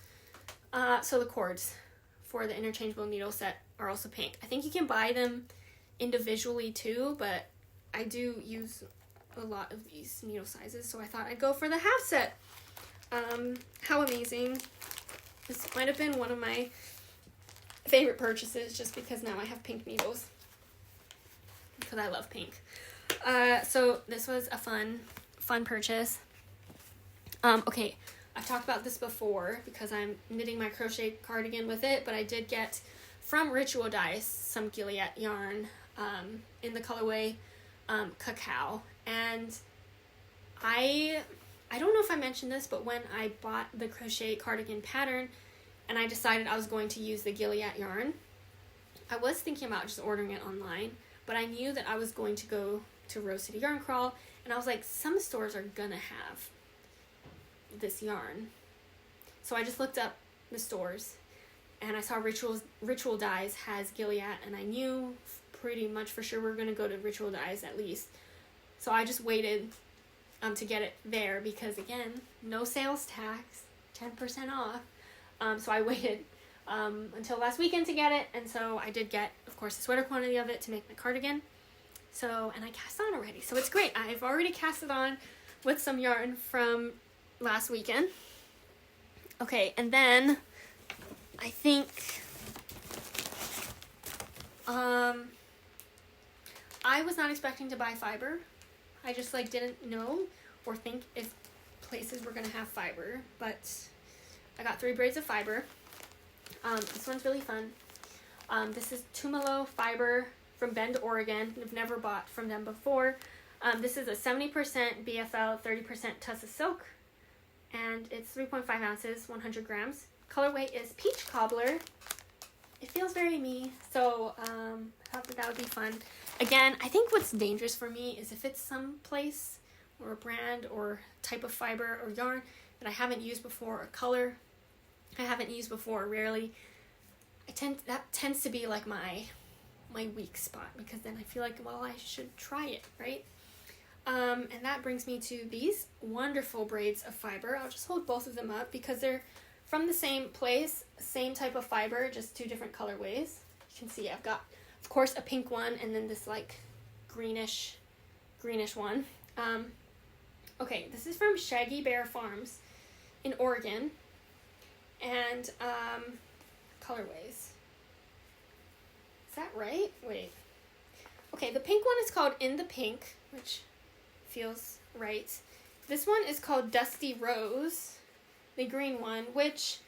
So the cords for the interchangeable needle set are also pink. I think you can buy them individually too, but I do use a lot of these needle sizes, so I thought I'd go for the half set. How amazing. This might have been one of my favorite purchases just because now I have pink needles. Because I love pink. So this was a fun purchase. Okay, I've talked about this before because I'm knitting my crochet cardigan with it, but I did get from Ritual Dyes some Gilead yarn in the colorway Cacao. And I don't know if I mentioned this, but when I bought the crochet cardigan pattern and I decided I was going to use the Gilead yarn, I was thinking about just ordering it online, but I knew that I was going to go to Rose City Yarn Crawl, and I was like, some stores are gonna have this yarn. So I just looked up the stores, and I saw Ritual Dyes has Gilead, and I knew pretty much for sure we were gonna go to Ritual Dyes at least. So I just waited to get it there because, again, no sales tax, 10% off. So I waited until last weekend to get it, and so I did get, of course, a sweater quantity of it to make my cardigan. So, and I cast on already, so it's great. I've already cast it on with some yarn from last weekend. Okay, and then I think I was not expecting to buy fiber. I just like didn't know or think if places were gonna have fiber, but I got 3 braids of fiber. This one's really fun. This is Tumalo fiber from Bend, Oregon. I've never bought from them before. This is a 70% BFL, 30% Tussa silk, and it's 3.5 ounces, 100 grams. Colorway is Peach Cobbler. It feels very me, so I thought that would be fun. Again, I think what's dangerous for me is if it's some place or a brand or type of fiber or yarn that I haven't used before, or color I haven't used before, rarely. That tends to be like my weak spot, because then I feel like, well, I should try it, right? And that brings me to these wonderful braids of fiber. I'll just hold both of them up because they're from the same place, same type of fiber, just 2 different colorways. You can see I've got, of course, a pink one and then this like greenish one. Okay, this is from Shaggy Bear Farms in Oregon, and colorways. Is that right? Wait. Okay, the pink one is called In the Pink, which feels right. This one is called Dusty Rose, the green one, which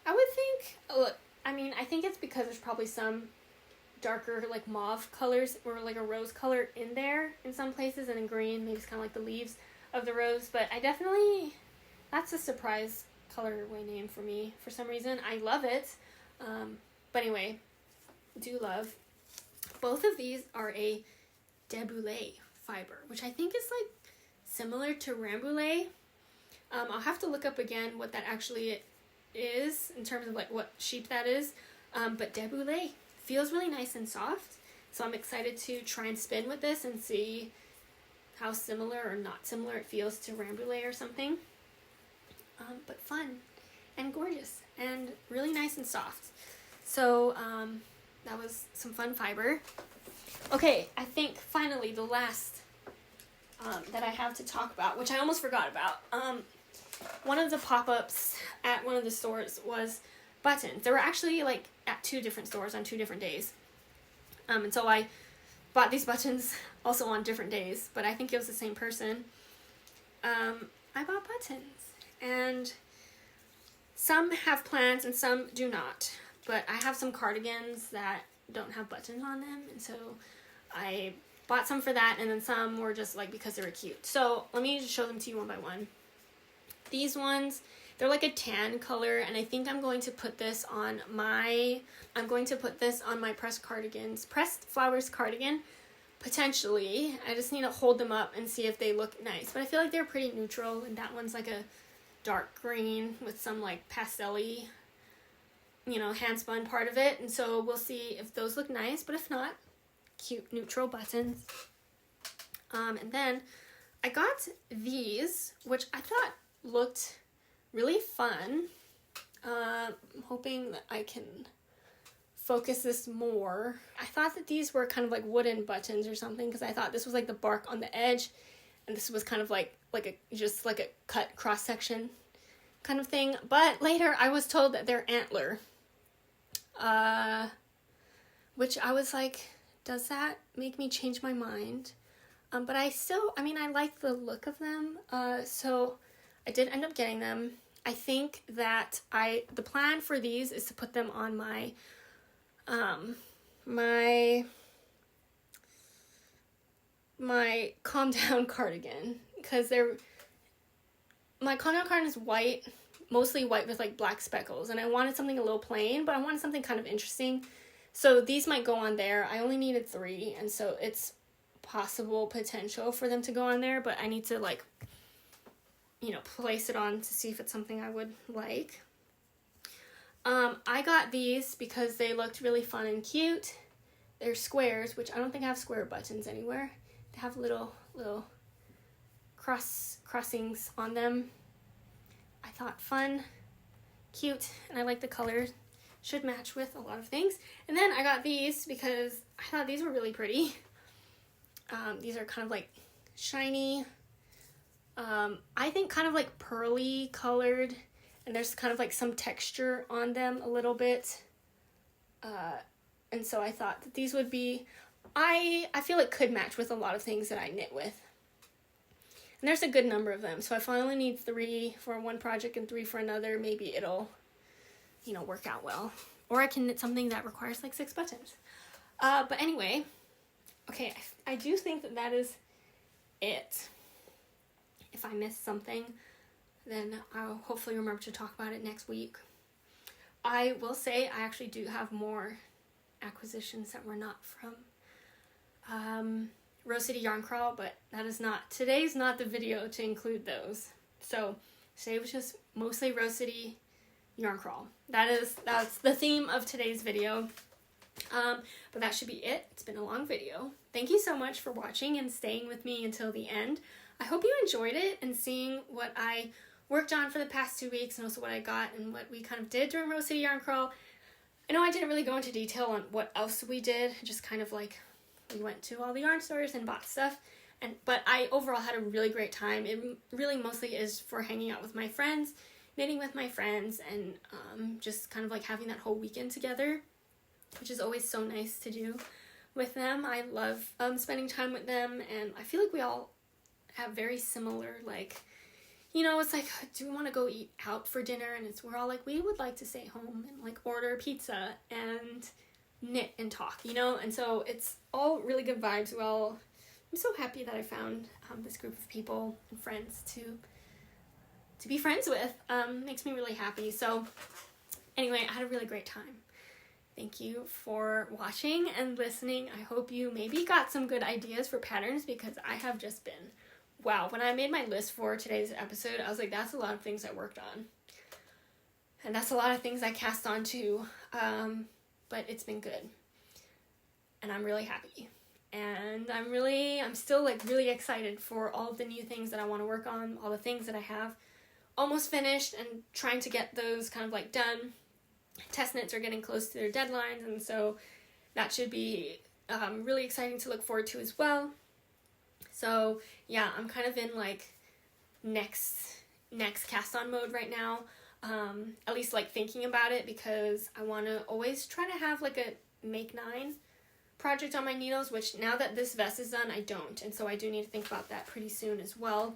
I would think, look, I mean, I think it's because there's probably some darker, like mauve colors or like a rose color in there in some places, and in green, maybe it's kind of like the leaves of the rose, but I definitely, that's a surprise colorway name for me for some reason. I love it. But anyway, do love. Both of these are a Deboucle fiber, which I think is like similar to Rambouillet. I'll have to look up again what that actually is in terms of like what sheep that is. But Deboucle feels really nice and soft, so I'm excited to try and spin with this and see how similar or not similar it feels to Rambouillet or something. But fun and gorgeous and really nice and soft. So that was some fun fiber. Okay, I think finally the last that I have to talk about, which I almost forgot about. One of the pop-ups at one of the stores was buttons. There were actually like at 2 different stores on 2 different days. And so I bought these buttons also on different days, but I think it was the same person. I bought buttons, and some have plans and some do not, but I have some cardigans that don't have buttons on them, and so I bought some for that, and then some were just like because they were cute. So let me just show them to you one by one. These ones, they're like a tan color, and I think I'm going to put this on my pressed flowers cardigan, potentially. I just need to hold them up and see if they look nice, but I feel like they're pretty neutral, and that one's like a dark green with some like pastel-y, handspun part of it, and so we'll see if those look nice, but if not, cute neutral buttons. And then I got these, which I thought looked really fun. I'm hoping that I can focus this more. I thought that these were kind of like wooden buttons or something, because I thought this was like the bark on the edge, and this was kind of like a cut cross section kind of thing. But later I was told that they're antler, which I was like, does that make me change my mind? But I like the look of them, so I did end up getting them. I think that the plan for these is to put them on my my calm down cardigan, because my calm down cardigan is white, mostly white with like black speckles, and I wanted something a little plain, but I wanted something kind of interesting, so these might go on there. I only needed 3, and so it's potential for them to go on there, but I need to place it on to see if it's something I would like. I got these because they looked really fun and cute. They're squares, which I don't think I have square buttons anywhere. They have little crossings on them. I thought fun, cute, and I like the color. should match with a lot of things. And then I got these because I thought these were really pretty. These are kind of like shiny, I think kind of like pearly colored, and there's kind of like some texture on them a little bit. And so I thought that these would be, I feel it could match with a lot of things that I knit with. And there's a good number of them. So if I only need 3 for one project and 3 for another, maybe it'll, you know, work out well. Or I can knit something that requires like 6 buttons. But anyway, okay, I do think that that is it. If I missed something, then I'll hopefully remember to talk about it next week. I will say I actually do have more acquisitions that were not from Rose City Yarn Crawl, but that is not, today's not the video to include those. So today was just mostly Rose City Yarn Crawl. That's the theme of today's video. But that should be it. It's been a long video. Thank you so much for watching and staying with me until the end. I hope you enjoyed it and seeing what I worked on for the past 2 weeks and also what I got and what we kind of did during Rose City Yarn Crawl. I know I didn't really go into detail on what else we did, just kind of like we went to all the yarn stores and bought stuff, but I overall had a really great time. It really mostly is for hanging out with my friends, knitting with my friends, and just kind of like having that whole weekend together, which is always so nice to do with them. I love spending time with them, and I feel like we all have very similar, like, you know, it's like, do we want to go eat out for dinner? And we're all like, we would like to stay home and like order pizza and knit and talk, you know? And so it's all really good vibes. Well, I'm so happy that I found this group of people and friends to be friends with. Makes me really happy. So anyway, I had a really great time. Thank you for watching and listening. I hope you maybe got some good ideas for patterns, because I have just been, wow, when I made my list for today's episode, I was like, that's a lot of things I worked on. And that's a lot of things I cast on too. But it's been good. And I'm really happy. And I'm still like really excited for all of the new things that I want to work on, all the things that I have almost finished and trying to get those kind of like done. Test knits are getting close to their deadlines, and so that should be really exciting to look forward to as well. So yeah, I'm kind of in like next cast on mode right now, at least like thinking about it, because I want to always try to have like a make 9 project on my needles, which now that this vest is done, I don't, and so I do need to think about that pretty soon as well.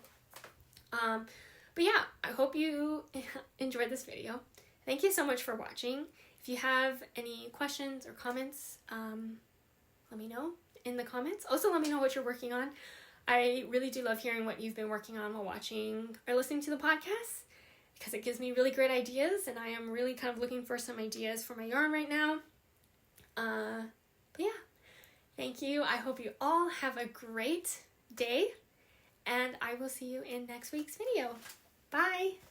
But yeah, I hope you enjoyed this video. Thank you so much for watching. If you have any questions or comments, let me know in the comments. Also, let me know what you're working on. I really do love hearing what you've been working on while watching or listening to the podcast, because it gives me really great ideas, and I am really kind of looking for some ideas for my yarn right now. But yeah, thank you. I hope you all have a great day, and I will see you in next week's video. Bye!